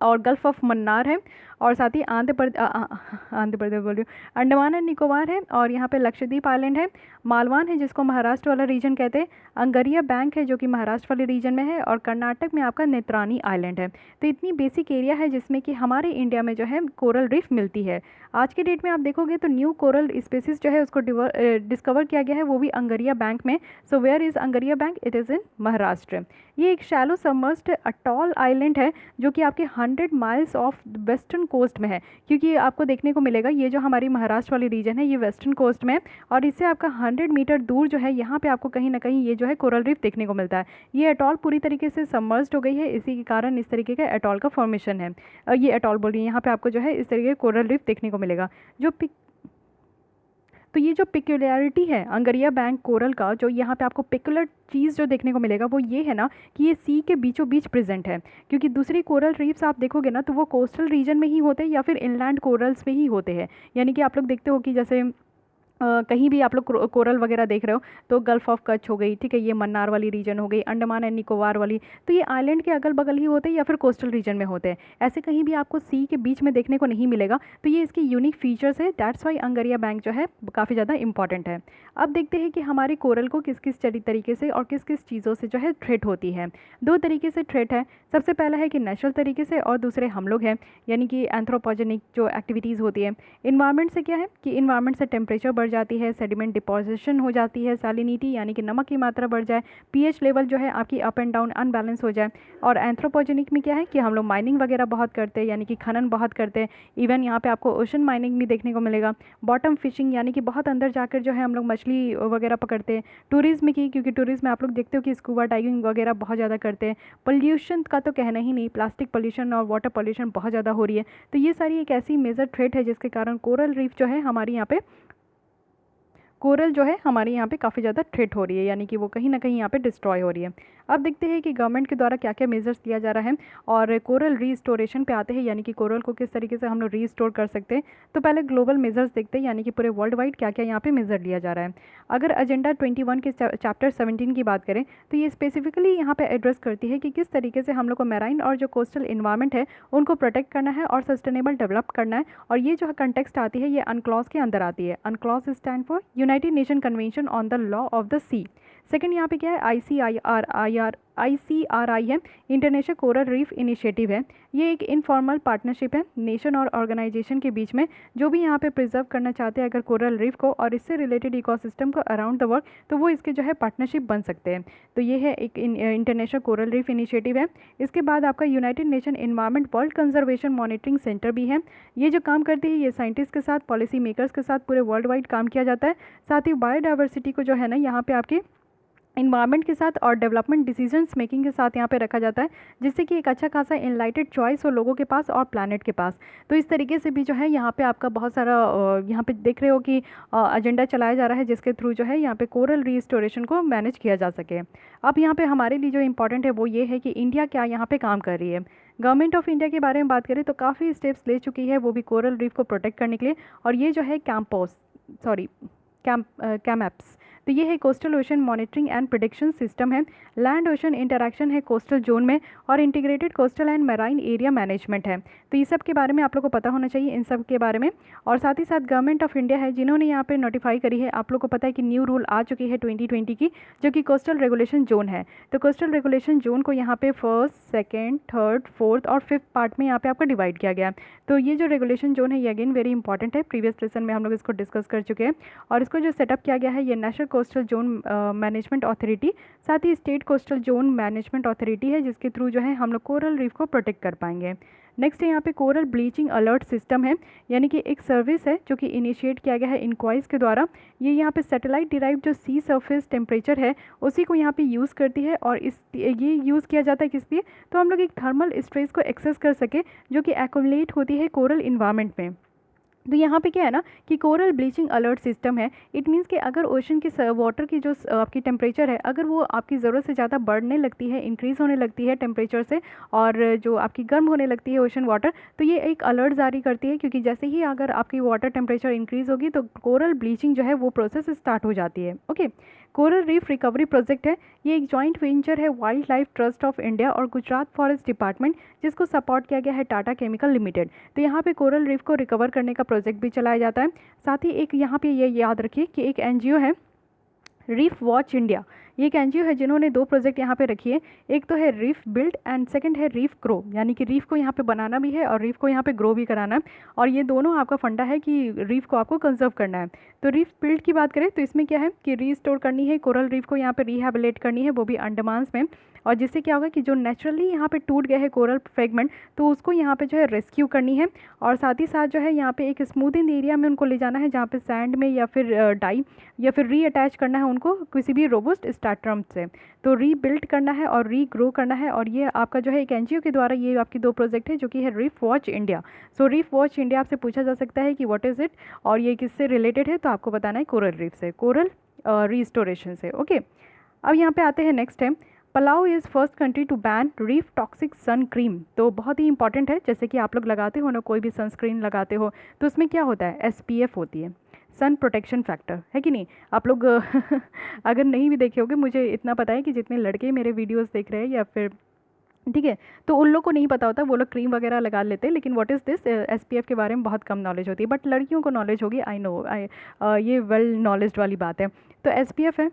और गल्फ ऑफ मन्नार है, और साथ ही आंध्र प्रदेश बोल रही हूँ, अंडमान एंड निकोबार है, और यहाँ पे लक्षद्वीप आइलैंड है, मालवान है जिसको महाराष्ट्र वाला रीजन कहते हैं, अंगरिया बैंक है जो कि महाराष्ट्र वाले रीजन में है, और कर्नाटक में आपका नेत्रानी आइलैंड है। तो इतनी बेसिक एरिया है जिसमें कि हमारे इंडिया में जो है कोरल रीफ मिलती है। आज के डेट में आप देखोगे तो न्यू कोरल स्पेसिस जो है उसको डिस्कवर किया गया है, वो भी अंगरिया बैंक में। So where is Angria bank? It is in Maharashtra. ये एक शैलो सबमर्स्ड अटॉल आइलैंड है जो कि आपके 100 माइल्स ऑफ वेस्टर्न कोस्ट में है, क्योंकि आपको देखने को मिलेगा ये जो हमारी महाराष्ट्र वाली रीजन है ये वेस्टर्न कोस्ट में है, और इससे आपका 100 मीटर दूर जो है यहाँ पे आपको कहीं ना कहीं ये जो है कोरल रीफ देखने को मिलता है। ये अटॉल पूरी तरीके से सबमर्स्ड हो गई है, इसी के कारण इस तरीके का अटॉल का फॉर्मेशन है। ये अटॉल बोल रही है, यहाँ पे आपको जो है इस तरीके कोरल रीफ देखने को मिलेगा। तो ये जो पिक्यूलियरिटी है अंगरिया बैंक कोरल का, जो यहाँ पे आपको पिकुलर चीज़ जो देखने को मिलेगा वो ये है ना कि ये सी के बीचों बीच प्रेजेंट है, क्योंकि दूसरी कोरल रीफ्स आप देखोगे ना तो वो कोस्टल रीजन में ही होते हैं या फिर इनलैंड कोरल्स में ही होते हैं। यानी कि आप लोग देखते हो कि जैसे कहीं भी आप लोग कोरल वगैरह देख रहे हो तो गल्फ ऑफ कच्छ हो गई, ठीक है, ये मन्नार वाली रीजन हो गई, अंडमान एंड निकोबार वाली, तो ये आइलैंड के अगल बगल ही होते हैं या फिर कोस्टल रीजन में होते हैं। ऐसे कहीं भी आपको सी के बीच में देखने को नहीं मिलेगा। तो ये इसकी यूनिक फीचर्स है, दैट्स वाई अंगरिया बैंक जो है काफ़ी ज़्यादा इंपॉर्टेंट है। अब देखते हैं कि हमारी कोरल को किस किस तरीके से और किस किस चीज़ों से जो है थ्रेट होती है। दो तरीके से थ्रेट है। सबसे पहला है कि नेचुरल तरीके से, और दूसरे हम लोग हैं, यानी कि एंथ्रोपोजेनिक जो एक्टिविटीज़ होती है। इन्वायरमेंट से क्या है कि इन्वायरमेंट से टेम्परेचर बढ़ जाती है, सेडिमेंट डिपोजिशन हो जाती है, सैलिनिटी यानी कि नमक की मात्रा बढ़ जाए, पीएच लेवल जो है आपकी अप एंड डाउन अनबैलेंस हो जाए। और एंथ्रोपोजेनिक में क्या है कि हम लोग माइनिंग वगैरह बहुत करते हैं, यानी कि खनन बहुत करते हैं। इवन यहाँ पे आपको ओशन माइनिंग भी देखने को मिलेगा। बॉटम फिशिंग यानी कि बहुत अंदर जाकर जो है हम लोग मछली वगैरह पकड़ते हैं। टूरिज्म की, क्योंकि टूरिज्म में आप लोग देखते हो कि स्कूबा डाइविंग वगैरह बहुत ज़्यादा करते हैं। पोल्यूशन का तो कहना ही नहीं, प्लास्टिक पोल्यूशन और वाटर पोल्यूशन बहुत ज़्यादा हो रही है। तो ये सारी एक ऐसी मेजर थ्रेट है जिसके कारण कोरल रीफ जो है हमारे यहाँ पे काफ़ी ज़्यादा थ्रेट हो रही है, यानी कि वो कहीं ना कहीं यहाँ पे डिस्ट्रॉय हो रही है। अब देखते हैं कि गवर्नमेंट के द्वारा क्या क्या मेजर्स लिया जा रहा है, और कोरल रीस्टोरेशन पे आते हैं, यानी कि कोरल को किस तरीके से हम लोग रीस्टोर कर सकते हैं। तो पहले ग्लोबल मेजर्स देखते हैं, यानी कि पूरे वर्ल्ड वाइड क्या क्या यहाँ पे मेजर लिया जा रहा है। अगर एजेंडा 21 के चैप्टर 17 की बात करें तो ये स्पेसिफिकली यहाँ पे एड्रेस करती है कि किस तरीके से हम लोग को मैराइन और जो कोस्टल इन्वायरमेंट है उनको प्रोटेक्ट करना है और सस्टेनेबल डेवलप करना है। और ये जो कंटेक्स्ट आती है ये अनक्लॉज के अंदर आती है। UNCLOS stand for United Nation Convention on the law of the sea. Second यहाँ पे क्या है, ICRI है, इंटरनेशनल कोरल रीफ इनिशिएटिव है। ये एक इनफॉर्मल पार्टनरशिप है नेशन और ऑर्गेनाइजेशन के बीच में, जो भी यहाँ पे प्रिजर्व करना चाहते हैं अगर कोरल रीफ को और इससे रिलेटेड इकोसिस्टम को अराउंड द वर्ल्ड, तो वो इसके जो है पार्टनरशिप बन सकते हैं। तो ये है एक इंटरनेशनल कोरल रीफ इनिशिएटिव है। इसके बाद आपका United nation environment world conservation monitoring centre भी है। ये जो काम करती है ये साइंटिस्ट के साथ, पॉलिसी मेकर्स के साथ पूरे वर्ल्ड वाइड काम किया जाता है। साथ ही बायोडाइवर्सिटी को जो है ना यहाँ पे आपके इन्वायरमेंट के साथ और डेवलपमेंट डिसीजंस मेकिंग के साथ यहाँ पे रखा जाता है, जिससे कि एक अच्छा खासा इनलाइटेड चॉइस हो लोगों के पास और प्लैनेट के पास। तो इस तरीके से भी जो है यहाँ पे आपका बहुत सारा यहाँ पे देख रहे हो कि एजेंडा चलाया जा रहा है, जिसके थ्रू जो है यहाँ पे कोरल रिस्टोरेशन को मैनेज किया जा सके। अब यहाँ पे हमारे लिए जो इंपॉर्टेंट है वो ये है कि इंडिया क्या यहाँ पे काम कर रही है। गवर्नमेंट ऑफ इंडिया के बारे में बात करें तो काफ़ी स्टेप्स ले चुकी है, वो भी कोरल रीफ को प्रोटेक्ट करने के लिए। और ये जो है कैमएप्स, तो ये है coastal ocean monitoring and prediction system है। लैंड ओशन इंटरैक्शन है कोस्टल जोन में, और integrated coastal and marine area management है। तो ये सब के बारे में आप लोग को पता होना चाहिए, इन सब के बारे में। और साथ ही साथ गवर्नमेंट ऑफ इंडिया है जिन्होंने यहाँ पे नोटिफाई करी है, आप लोग को पता है कि न्यू रूल आ चुकी है 2020 की, जो कि कोस्टल रेगुलेशन जोन है। तो कोस्टल रेगुलेशन जोन को यहाँ पे फर्स्ट, सेकेंड, थर्ड, फोर्थ और फिफ्थ पार्ट में यहाँ पे आपका डिवाइड किया गया है। तो ये जो रेगुलेशन जोन है ये अगेन वेरी इंपॉर्टेंट है, प्रीवियस लेसन में हम लोग इसको डिस्कस कर चुके हैं। और इसको जो सेटअप किया गया है ये national coastal zone management authority, साथ ही state coastal zone management authority है, जिसके थ्रू जो है हम लोग कोरल रीफ को प्रोटेक्ट कर पाएंगे। नेक्स्ट है यहाँ पे कोरल ब्लीचिंग अलर्ट सिस्टम है, यानी कि एक सर्विस है जो कि इनिशिएट किया गया है इनक्वाइज के द्वारा। ये यहाँ पे सैटेलाइट डिराइव जो सी सरफेस टेम्परेचर है उसी को यहाँ पे यूज़ करती है, और ये यूज़ किया जाता है किस लिए, तो हम लोग एक थर्मल स्ट्रेस को एक्सेस कर सके जो कि एक्यूमुलेट होती है कोरल इन्वायरमेंट में। तो यहाँ पे क्या है ना कि कोरल ब्लीचिंग अलर्ट सिस्टम है। इट मीन्स कि अगर ओशन की वाटर की जो आपकी टेम्परेचर है अगर वो आपकी ज़रूरत से ज़्यादा बढ़ने लगती है, इंक्रीज़ होने लगती है टेम्परेचर से, और जो आपकी गर्म होने लगती है ओशन वाटर, तो ये एक अलर्ट जारी करती है, क्योंकि जैसे ही अगर आपकी वाटर टेम्परेचर इंक्रीज़ होगी तो कोरल ब्लीचिंग जो है वो प्रोसेस स्टार्ट हो जाती है। Okay, coral reef recovery project है, ये एक जॉइंट वेंचर है wild life trust of India और गुजरात फॉरेस्ट डिपार्टमेंट, जिसको सपोर्ट किया गया है टाटा केमिकल लिमिटेड। तो यहाँ पे कोरल रीफ को रिकवर करने का प्रोजेक्ट भी चलाया जाता है। साथ ही एक यहाँ पे ये याद रखिए कि एक एनजीओ है रीफ वॉच इंडिया ये एक एनजीओ है जिन्होंने दो प्रोजेक्ट यहाँ पे रखी है। एक तो है रीफ बिल्ड एंड सेकंड है रीफ ग्रो, यानी कि रीफ को यहाँ पे बनाना भी है और रीफ को यहाँ पे ग्रो भी कराना है। और ये दोनों आपका फंडा है कि रीफ को आपको कंजर्व करना है। तो रीफ बिल्ड की बात करें तो इसमें क्या है कि रीस्टोर करनी है कोरल रीफ को, यहाँ पे रिहेबिलिट करनी है, वो भी अंडमान में। और जिससे क्या होगा कि जो नेचुरली यहाँ पे टूट गए हैं कोरल फ्रेगमेंट, तो उसको यहाँ पे जो है रेस्क्यू करनी है। और साथ ही साथ जो है यहाँ पे एक स्मूथिंग एरिया में उनको ले जाना है, जहाँ पे सैंड में या फिर डाई या फिर रीअटैच करना है उनको किसी भी रोबस्ट स्टार्टरम से। तो रीबिल्ड करना है और रीग्रो करना है। और ये आपका जो है एक एनजीओ के द्वारा ये आपकी दो प्रोजेक्ट है, जो कि है रीफ वॉच इंडिया। सो रीफ वॉच इंडिया आपसे पूछा जा सकता है कि व्हाट इज़ इट और ये किससे रिलेटेड है, तो आपको बताना है कोरल रीफ से, कोरल रिस्टोरेशन से। ओके, अब यहाँ पे आते हैं नेक्स्ट है, Palau is first country to ban reef toxic sun cream. तो बहुत ही इंपॉर्टेंट है, जैसे कि आप लोग लगाते हो ना कोई भी सनस्क्रीन लगाते हो तो उसमें क्या होता है, एसपीएफ होती है, सन प्रोटेक्शन फैक्टर, है कि नहीं। आप लोग अगर नहीं भी देखे होगे, मुझे इतना पता है कि जितने लड़के मेरे वीडियोस देख रहे हैं या फिर ठीक है, तो उन लोग को नहीं पता होता, वो लोग क्रीम वगैरह लगा लेते हैं, लेकिन व्हाट इज़ दिस एसपीएफ के बारे में बहुत कम नॉलेज होती है। बट लड़कियों को नॉलेज होगी, आई नो, ये वेल नॉलेज वाली बात है। तो एसपीएफ है,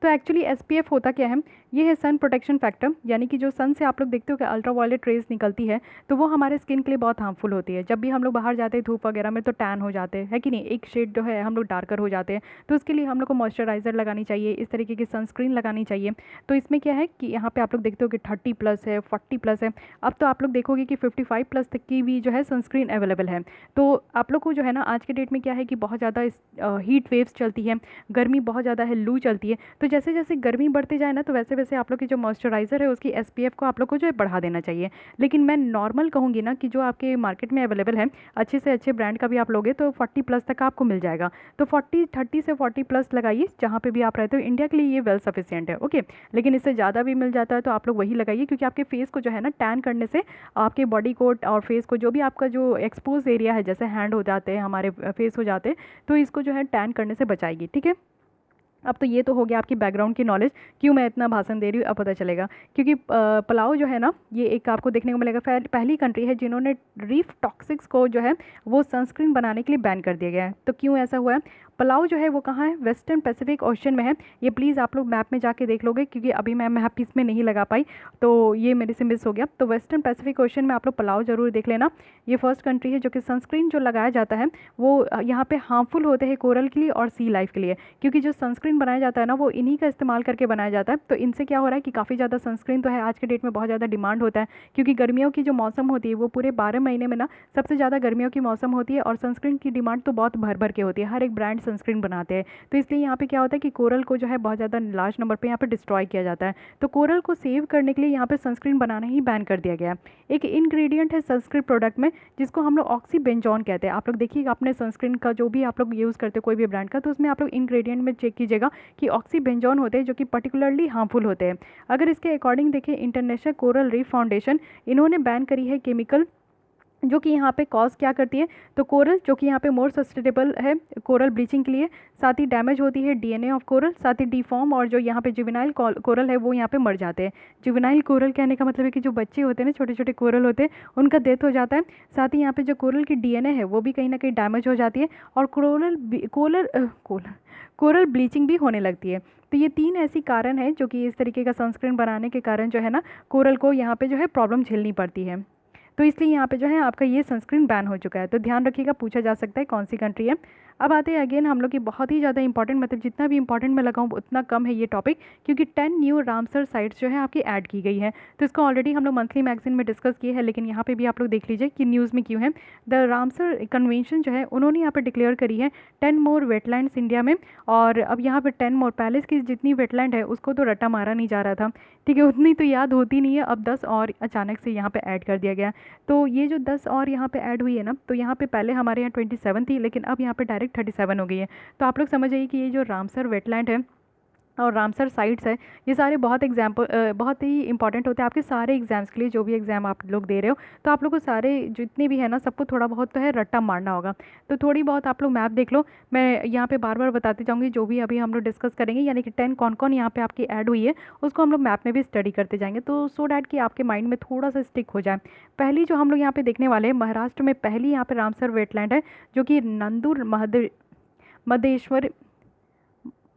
तो एक्चुअली एसपीएफ होता क्या है, ये है सन प्रोटेक्शन फैक्टर, यानी कि जो सन से आप लोग देखते हो कि अल्ट्रा वायलेट रेज निकलती है, तो वो हमारे स्किन के लिए बहुत हार्मफुल होती है। जब भी हम लोग बाहर जाते हैं धूप वगैरह में तो टैन हो जाते हैं, है कि नहीं, एक शेड जो है हम लोग डार्कर हो जाते हैं। तो उसके लिए हम लोग को मॉइस्चराइज़र लगानी चाहिए, इस तरीके की सनस्क्रीन लगानी चाहिए। तो इसमें क्या है कि यहाँ पर आप लोग देखते हो कि 30+ है, 40+ है, अब तो आप लोग देखोगे कि 55+ तक की भी जो है सनस्क्रीन अवेलेबल है। तो आप लोग को जो है ना आज के डेट में क्या है कि बहुत ज़्यादा हीट वेव्स चलती है, गर्मी बहुत ज़्यादा है, लू चलती है। तो जैसे जैसे गर्मी बढ़ती जाए ना, तो वैसे वैसे आप लोग की जो मॉइस्चराइज़र है उसकी एसपीएफ को आप लोग को जो है बढ़ा देना चाहिए। लेकिन मैं नॉर्मल कहूँगी ना कि जो आपके मार्केट में अवेलेबल है, अच्छे से अच्छे ब्रांड का भी आप लोगे तो 40+ तक आपको मिल जाएगा। तो 30 से 40+ लगाइए जहाँ पे भी आप रहते हो, इंडिया के लिए ये वेल सफिशिएंट है। ओके, लेकिन इससे ज़्यादा भी मिल जाता है तो आप लोग वही लगाइए, क्योंकि आपके फेस को जो है ना टैन करने से आपके बॉडी को और फेस को, जो भी आपका जो एक्सपोज एरिया है, जैसे हैंड हो जाते हैं, हमारे फेस हो जाते हैं, तो इसको जो है टैन करने से बचाएगी। ठीक है, अब तो ये तो हो गया आपकी बैकग्राउंड की नॉलेज, क्यों मैं इतना भाषण दे रही हूँ अब पता चलेगा। क्योंकि पलाऊ जो है ना, ये एक आपको देखने को मिलेगा पहली कंट्री है जिन्होंने रीफ टॉक्सिक्स को जो है वो सनस्क्रीन बनाने के लिए बैन कर दिया गया है। तो क्यों ऐसा हुआ है, पलाऊ जो है वो कहाँ है, वेस्टर्न पैसिफिक ओशन में है। ये प्लीज़ आप लोग मैप में जाके देख लोगे, क्योंकि अभी मैं मैप इसमें नहीं लगा पाई तो ये मेरे से मिस हो गया। तो वेस्टर्न पैसिफिक ओशन में आप लोग पलाऊ जरूर देख लेना। ये फर्स्ट कंट्री है जो कि सनस्क्रीन जो लगाया जाता है वो यहाँ पे हार्मफुल होते हैं कोरल के लिए और सी लाइफ के लिए, क्योंकि जो सनस्क्रीन बनाया जाता है ना वो इन्हीं का इस्तेमाल करके बनाया जाता है। तो इनसे क्या हो रहा है कि काफ़ी ज़्यादा सनस्क्रीन तो है आज के डेट में बहुत ज़्यादा डिमांड होता है, क्योंकि गर्मियों की जो मौसम होती है वो पूरे 12 महीने में ना सबसे ज़्यादा गर्मियों की मौसम होती है, और सनस्क्रीन की डिमांड तो बहुत भर भर के होती है, हर एक ब्रांड सनस्क्रीन बनाते हैं। तो इसलिए यहाँ पे क्या होता है कि कोरल को जो है बहुत ज़्यादा लार्ज नंबर पे यहाँ पे डिस्ट्रॉय किया जाता है। तो कोरल को सेव करने के लिए यहाँ पे सनस्क्रीन बनाना ही बैन कर दिया गया है। एक इंग्रेडिएंट है सनस्क्रीन प्रोडक्ट में जिसको हम लोग ऑक्सीबेंजॉन कहते हैं। आप लोग देखिएगा अपने सनस्क्रीन का जो भी आप लोग यूज़ करते हो कोई भी ब्रांड का, तो उसमें आप लोग इंग्रेडिएंट में चेक कीजिएगा कि ऑक्सीबेंजॉन होते हैं जो कि पर्टिकुलरली हार्मफुल होते हैं। अगर इसके अकॉर्डिंग देखें, इंटरनेशनल कोरल रीफ फाउंडेशन इन्होंने बैन करी है केमिकल जो कि यहाँ पे कॉज क्या करती है, तो कोरल जो कि यहाँ पे मोर सस्टेनेबल है कोरल ब्लीचिंग के लिए, साथ ही डैमेज होती है डीएनए ऑफ कोरल, साथ ही डिफॉर्म, और जो यहाँ पे जुवेनाइल कोरल है वो यहाँ पे मर जाते हैं। जुवेनाइल कोरल कहने का मतलब है कि जो बच्चे होते हैं ना, छोटे छोटे कोरल होते हैं, उनका डेथ हो जाता है। साथ ही यहाँ पे जो कोरल की डीएनए है वो भी कहीं ना कहीं डैमेज हो जाती है, और कोरल ब्लीचिंग भी होने लगती है। तो ये 3 ऐसी कारण है जो कि इस तरीके का सनस्क्रीन बनाने के कारण जो है ना कोरल को यहाँ पे जो है प्रॉब्लम झेलनी पड़ती है। तो इसलिए यहाँ पे जो है आपका ये सनस्क्रीन बैन हो चुका है। तो ध्यान रखिएगा, पूछा जा सकता है कौन सी कंट्री है। अब आते हैं अगेन हम लोग की बहुत ही ज़्यादा इंपॉर्टेंट, मतलब जितना भी इंपॉर्टेंट मैं लगाऊँ उतना कम है ये टॉपिक, क्योंकि 10 न्यू रामसर साइट्स जो है आपकी ऐड की गई है। तो इसको ऑलरेडी हम लोग मंथली मैगजीन में डिस्कस किए हैं, लेकिन यहाँ पे भी आप लोग देख लीजिए कि न्यूज़ में क्यों है। द रामसर कन्वेंशन जो है उन्होंने यहाँ पर डिक्लेयर करी है 10 मोर वेटलैंड्स इंडिया में, और अब यहाँ पर 10 मोर, पहले की जितनी वेटलैंड है उसको तो रट्टा मारा नहीं जा रहा था, ठीक है, उतनी तो याद होती नहीं है, अब 10 और अचानक से यहाँ पर ऐड कर दिया गया। तो ये जो 10 और यहाँ पे ऐड हुई है ना, तो यहाँ पे पहले हमारे यहाँ 27 थी, लेकिन अब यहाँ पे डायरेक्ट 37 हो गई है। तो आप लोग समझ जाइए कि ये जो रामसर वेटलैंड है और रामसर साइट्स है, ये सारे बहुत ही इंपॉर्टेंट होते हैं आपके सारे एग्जाम्स के लिए। जो भी एग्ज़ाम आप लोग दे रहे हो तो आप लोग को सारे जितने भी है ना सबको थोड़ा बहुत तो है रट्टा मारना होगा। तो थोड़ी बहुत आप लोग मैप देख लो, मैं यहाँ पे बार बार बताती जाऊँगी जो भी अभी हम लोग डिस्कस करेंगे, यानी कि 10 कौन कौन यहाँ पे आपकी ऐड हुई है उसको हम लोग मैप में भी स्टडी करते जाएंगे, तो सो डैट कि आपके माइंड में थोड़ा सा स्टिक हो जाए। पहली जो हम लोग यहाँ पे देखने वाले हैं, महाराष्ट्र में पहली यहाँ पे रामसर वेटलैंड है जो कि नंदूर मधेश्वर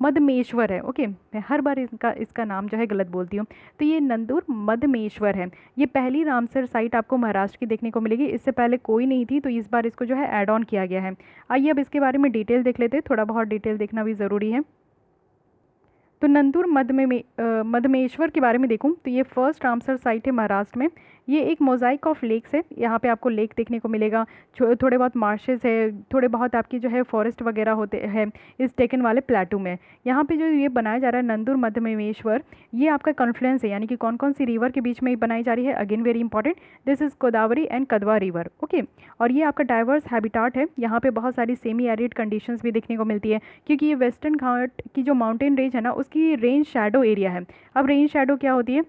मदमेश्वर है। ओके, मैं हर बार इसका नाम जो है गलत बोलती हूँ। तो ये नंदूर मदमेश्वर है। ये पहली रामसर साइट आपको महाराष्ट्र की देखने को मिलेगी, इससे पहले कोई नहीं थी, तो इस बार इसको जो है ऐड ऑन किया गया है। आइए अब इसके बारे में डिटेल देख लेते हैं, थोड़ा बहुत डिटेल देखना भी ज़रूरी है। तो नंदूर मदमेश्वर के बारे में देखूं तो ये फर्स्ट रामसर साइट है महाराष्ट्र में। ये एक मोज़ाइक ऑफ लेक्स है, यहाँ पे आपको लेक देखने को मिलेगा, थोड़े बहुत मार्शेस है, थोड़े बहुत आपकी जो है फॉरेस्ट वगैरह होते हैं इस टेकन वाले प्लेटू में। यहाँ पे जो ये बनाया जा रहा है नंदूर मदमेश्वर, ये आपका कॉन्फ्लुएंस है, यानी कि कौन कौन सी रिवर के बीच में बनाई जा रही है। Again very important, this is Godavari and Kadwa river. Okay, और ये आपका डाइवर्स हैबिटाट है, यहाँ पे बहुत सारी सेमी एरिड कंडीशंस भी देखने को मिलती है, क्योंकि ये वेस्टर्न घाट की जो माउंटेन रेंज है ना, उसकी रेन शैडो एरिया है। अब रेन शैडो क्या होती है,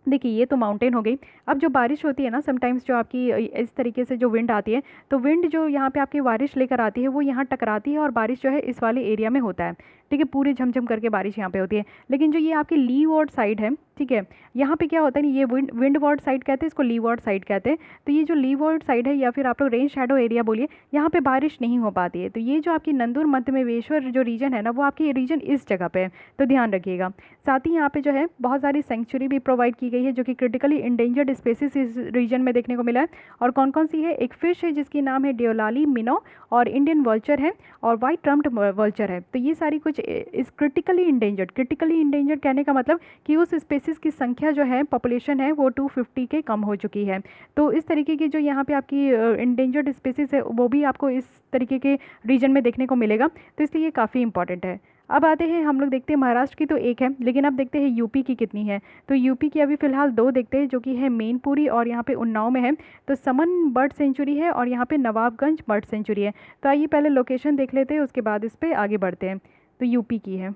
देखिए ये तो माउंटेन हो गई। अब जो बारिश होती है ना, समटाइम्स जो आपकी इस तरीके से जो विंड आती है, तो विंड जो यहाँ पे आपकी बारिश लेकर आती है वो यहाँ टकराती है और बारिश जो है इस वाले एरिया में होता है। ठीक है, पूरे झमझम करके बारिश यहाँ पे होती है। लेकिन जो ये आपकी लीवॉर्ड साइड है, ठीक है, यहाँ पे क्या होता है, ये विंडवॉर्ड साइड कहते हैं, इसको लीवॉर्ड साइड कहते हैं। तो ये जो लीवॉर्ड साइड है या फिर आप लोग रेन शैडो एरिया बोलिए, यहाँ पे बारिश नहीं हो पाती है। तो ये जो आपकी नंदूर मध्यमेश्वर जो रीजन है ना, वो आपकी रीजन इस जगह पे है, तो ध्यान रखिएगा। साथ ही यहाँ पे जो है बहुत सारी सेंचुरी भी प्रोवाइड की गई है, जो कि क्रिटिकली इंडेंजर्ड स्पेसिस इस रीजन में देखने को मिला है। और कौन कौन सी है, एक फिश है जिसकी नाम है देओलाली मिनो, और इंडियन वल्चर है, और वाइट ट्रम्प्ड वल्चर है। तो ये सारी कुछ इस क्रिटिकली इंडेंजर्ड कहने का मतलब कि उस स्पेसिस की संख्या जो है, पॉपुलेशन है, वो 250 के कम हो चुकी है। तो इस तरीके की जो यहाँ पे आपकी इंडेंजर्ड स्पेसिस है, वो भी आपको इस तरीके के रीजन में देखने को मिलेगा, तो इसलिए ये काफ़ी इंपॉर्टेंट है। अब आते हैं, हम लोग देखते हैं महाराष्ट्र की तो एक है, लेकिन अब देखते हैं यूपी की कितनी है। तो यूपी की अभी फ़िलहाल 2 देखते हैं, जो कि है मैनपुरी और यहाँ पे उन्नाव में है। तो समन बर्ड सेंचुरी है और यहाँ पे नवाबगंज बर्ड सेंचुरी है। तो आइए पहले लोकेशन देख लेते हैं, उसके बाद इस पर आगे बढ़ते हैं। तो यूपी की है,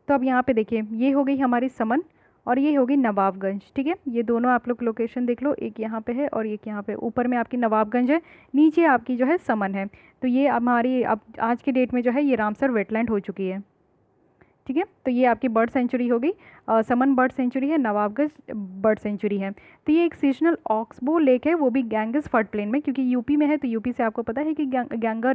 तो अब यहाँ पे देखिए, ये हो गई हमारी समन और ये होगी नवाबगंज। ठीक है, ये दोनों आप लोग लोकेशन देख लो, एक यहाँ पे है और एक यहाँ पे। ऊपर में आपकी नवाबगंज है, नीचे आपकी जो है समन है। तो ये हमारी अब आज के डेट में जो है ये रामसर वेटलैंड हो चुकी है। ठीक है, तो ये आपकी बर्ड सेंचुरी हो गई, समन बर्ड सेंचुरी है, नवाबगंज बर्ड सेंचुरी है। तो ये एक सीजनल ऑक्सबो लेक है, वो भी गैंगस फ्लड प्लेन में, क्योंकि यूपी में है तो यूपी से आपको पता है कि गंगा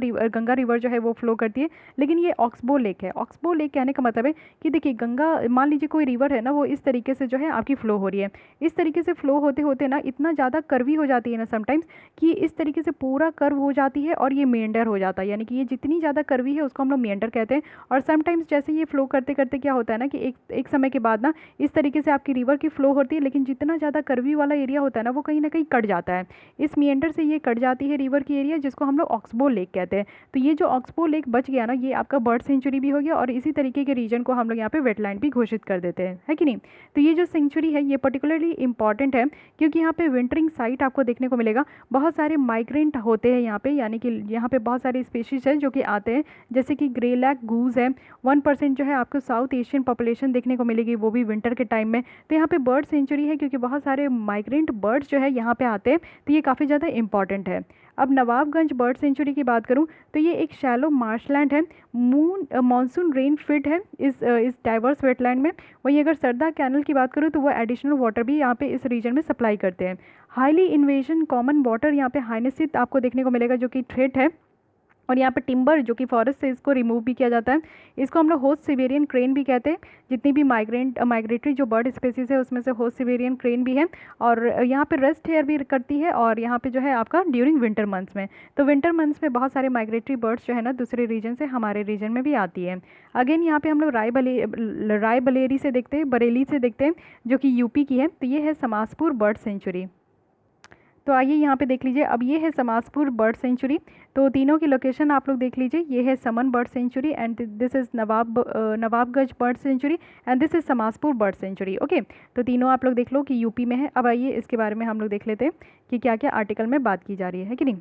रिवर जो है वो फ्लो करती है। लेकिन ये ऑक्सबो लेक है। ऑक्सबो लेक कहने का मतलब है कि देखिए, गंगा, मान लीजिए कोई रिवर है ना, वो इस तरीके से जो है आपकी फ़्लो हो रही है। इस तरीके से फ़्लो होते होते ना इतना ज़्यादा कर्वी हो जाती है ना समटाइम्स, कि इस तरीके से पूरा कर्व हो जाती है और ये मेंडर हो जाता है, यानी कि ये जितनी ज़्यादा कर्वी है उसको हम लोग मेंडर कहते हैं। और समटाइम्स जैसे ये फ्लो करते करते क्या होता है ना, कि एक समय के बाद ना इस तरीके से आपकी रिवर की फ्लो होती है, लेकिन जितना ज़्यादा कर्वी वाला एरिया होता है ना, वो कहीं ना कहीं कट जाता है। इस मिएंडर से ये कट जाती है रिवर की एरिया, जिसको हम लोग ऑक्सबो लेक कहते हैं। तो ये जो ऑक्सबो लेक बच गया ना, ये आपका बर्ड सेंचुरी भी हो गया, और इसी तरीके के रीजन को हम लोग यहाँ पे वेटलैंड भी घोषित कर देते हैं, है कि नहीं। तो ये जो सेंचुरी है ये पर्टिकुलरली इंपॉर्टेंट है, क्योंकि यहाँ पे विंटरिंग साइट आपको देखने को मिलेगा। बहुत सारे माइग्रेंट होते हैं यहाँ पे, यानी कि यहाँ पे बहुत सारे स्पीशीज़ हैं जो कि आते हैं, जैसे कि ग्रे लैक गूज है। 1% जो है आपको साउथ एशियन पॉपुलेशन देखने को मिलेगी, वो भी विंटर के टाइम में। तो यहाँ पे बर्ड सेंचुरी है, क्योंकि बहुत सारे माइग्रेंट बर्ड्स जो है यहाँ पे आते हैं, तो ये काफ़ी ज़्यादा इंपॉर्टेंट है। अब नवाबगंज बर्ड सेंचुरी की बात करूँ तो ये एक शैलो मार्शलैंड है, मानसून रेन फिट है इस डाइवर्स वेटलैंड में। वहीं अगर सरदा कैनल की बात करूँ तो वो एडिशनल वाटर भी यहाँ पे इस रीजन में सप्लाई करते हैं। हाईली इन्वेजन कॉमन वाटर यहाँ पे हाइनेसिस आपको देखने को मिलेगा, जो कि थ्रेट है। और यहाँ पे टिम्बर, जो कि फॉरेस्ट से इसको रिमूव भी किया जाता है, इसको हम लोग होस्ट सिवेरियन क्रेन भी कहते हैं। जितनी भी माइग्रेटरी जो बर्ड स्पेसीज है उसमें से होस्ट सिवेरियन क्रेन भी है, और यहाँ पे रेस्ट हेयर भी करती है, और यहाँ पे जो है आपका ड्यूरिंग विंटर मंथ्स में। तो विंटर मंथ्स में बहुत सारे माइग्रेटरी बर्ड्स जो है ना दूसरे रीजन से हमारे रीजन में भी आती है। अगेन यहाँ पे हम लोग रायबरेली से देखते हैं, बरेली से देखते हैं, जो कि यूपी की है। तो ये है समासपुर बर्ड सेंचुरी। तो आइए यहाँ पे देख लीजिए, अब ये है समासपुर बर्ड सेंचुरी। तो तीनों की लोकेशन आप लोग देख लीजिए, ये है Saman bird sanctuary, and this is Nawabganj bird sanctuary, and this is Samaspur bird sanctuary. Okay, तो तीनों आप लोग देख लो कि यूपी में है। अब आइए इसके बारे में हम लोग देख लेते हैं कि क्या क्या आर्टिकल में बात की जा रही है कि नहीं।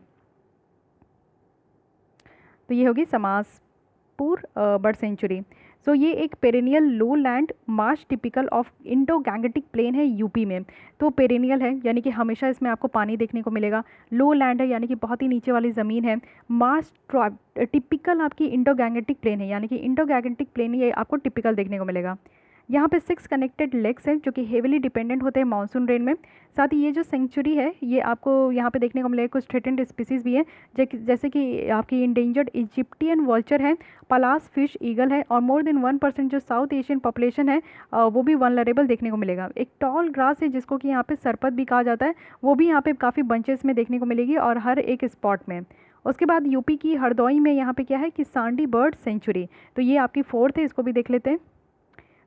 तो ये होगी समासपुर बर्ड सेंचुरी। सो ये एक perennial low land marsh typical of Indo Gangetic plain है यूपी में। तो पेरेनियल है, यानी कि हमेशा इसमें आपको पानी देखने को मिलेगा। लो लैंड है, यानी कि बहुत ही नीचे वाली ज़मीन है। मार्श टिपिकल आपकी इंडो गैंगेटिक प्लेन है, यानी कि इंडो गैंगेटिक प्लेन ये आपको टिपिकल देखने को मिलेगा। यहाँ पे 6 कनेक्टेड लेक्स हैं जो कि हेविली डिपेंडेंट होते हैं मानसून रेन में। साथ ही ये जो सेंचुरी है ये आपको यहाँ पे देखने को मिलेगा कुछ थ्रेटेंड स्पीसीज़ भी हैं, जैसे कि आपकी इंडेंजर्ड इजिप्टियन वॉल्चर है, पलास फिश ईगल है, और मोर देन 1% जो साउथ एशियन पॉपुलेशन है वो भी वनरेबल देखने को मिलेगा। एक टॉल ग्रास है जिसको कि यहाँ पे सरपत भी कहा जाता है, वो भी यहाँ पे काफ़ी बंचेस में देखने को मिलेगी और हर एक स्पॉट में। उसके बाद यूपी की हरदोई में यहाँ पे क्या है कि सांडी बर्ड सेंचुरी, तो ये आपकी 4th है, इसको भी देख लेते हैं।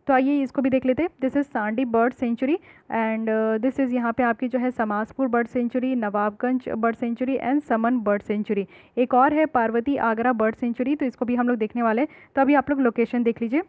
तो आइए इसको भी देख लेते हैं। This is Sandi bird sanctuary and this is यहाँ पे आपकी जो है Samaspur bird sanctuary, Nawabganj bird sanctuary and Saman bird sanctuary. एक और है पार्वती आगरा बर्ड सेंचुरी, तो इसको भी हम लोग देखने वाले हैं। तो अभी आप लोग लोकेशन देख लीजिए,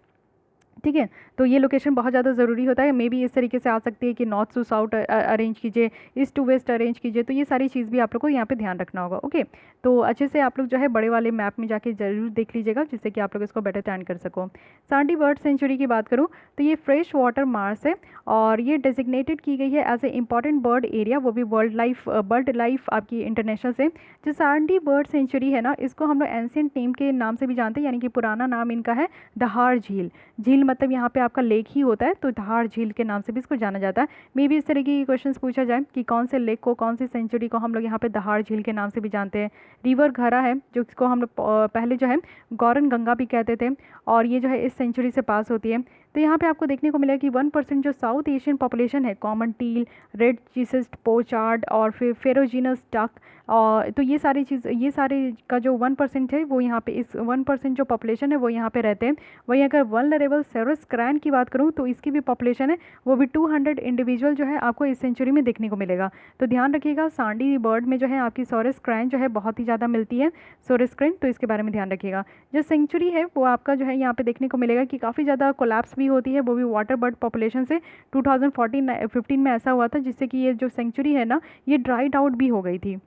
ठीक है। तो ये लोकेशन बहुत ज़्यादा ज़रूरी होता है, मे बी इस तरीके से आ सकती है कि नॉर्थ टू साउथ अरेंज कीजिए, ईस्ट टू वेस्ट अरेंज कीजिए, तो ये सारी चीज़ भी आप लोग को यहाँ पे ध्यान रखना होगा। ओके, तो अच्छे से आप लोग जो है बड़े वाले मैप में जाके ज़रूर देख लीजिएगा जिससे कि आप लोग इसको बेटर प्लान कर सको। सांडी बर्ड सेंचुरी की बात करूँ तो ये फ्रेश वाटर मार्स है और ये डेजिग्नेटेड की गई है as a important bird area, वो भी बर्ड लाइफ आपकी इंटरनेशनल से। जो सांडी बर्ड सेंचुरी है ना, इसको हम लोग एंशियंट नेम के नाम से भी जानते हैं, यानी कि पुराना नाम इनका है दहाड़ झील। झील मतलब यहाँ पे आपका लेक ही होता है, तो दहाड़ झील के नाम से भी इसको जाना जाता है। मे भी इस तरीके की क्वेश्चंस पूछा जाए कि कौन से लेक को, कौन सी सेंचुरी को हम लोग यहाँ पे दहाड़ झील के नाम से भी जानते हैं। रिवर घरा है जो इसको हम लोग पहले जो है गौरन गंगा भी कहते थे, और ये जो है इस सेंचुरी से पास होती है। तो यहाँ पे आपको देखने को मिलेगा कि 1% जो साउथ एशियन पॉपुलेशन है, कॉमन टील, रेड चीसिस्ट पोचार्ड और फिर फेरोजीनस डक, और तो ये सारे का जो 1% है वो यहाँ पे, इस 1% जो पॉपुलेशन है वो यहाँ पे रहते हैं। वहीं अगर वल्नरेबल सेरोस क्रैन की बात करूँ तो इसकी भी पॉपुलेशन है, वो भी 200 इंडिविजुअल जो है आपको इस सेंचुरी में देखने को मिलेगा। तो ध्यान रखिएगा, सांडी बर्ड में जो है आपकी सोरस क्रैन जो है बहुत ही ज़्यादा मिलती है, सोरस क्रैन, तो इसके बारे में ध्यान रखिएगा। जो सेंचुरी है वो आपका जो है यहाँ पे देखने को मिलेगा कि काफ़ी ज़्यादा कोलैप्स भी होती है, वो भी वाटर बर्ड पॉपुलेशन से। 2014-15 में ऐसा हुआ था जिससे कि ये जो सेंचुरी है ना ये ड्राइड आउट भी हो गई थी,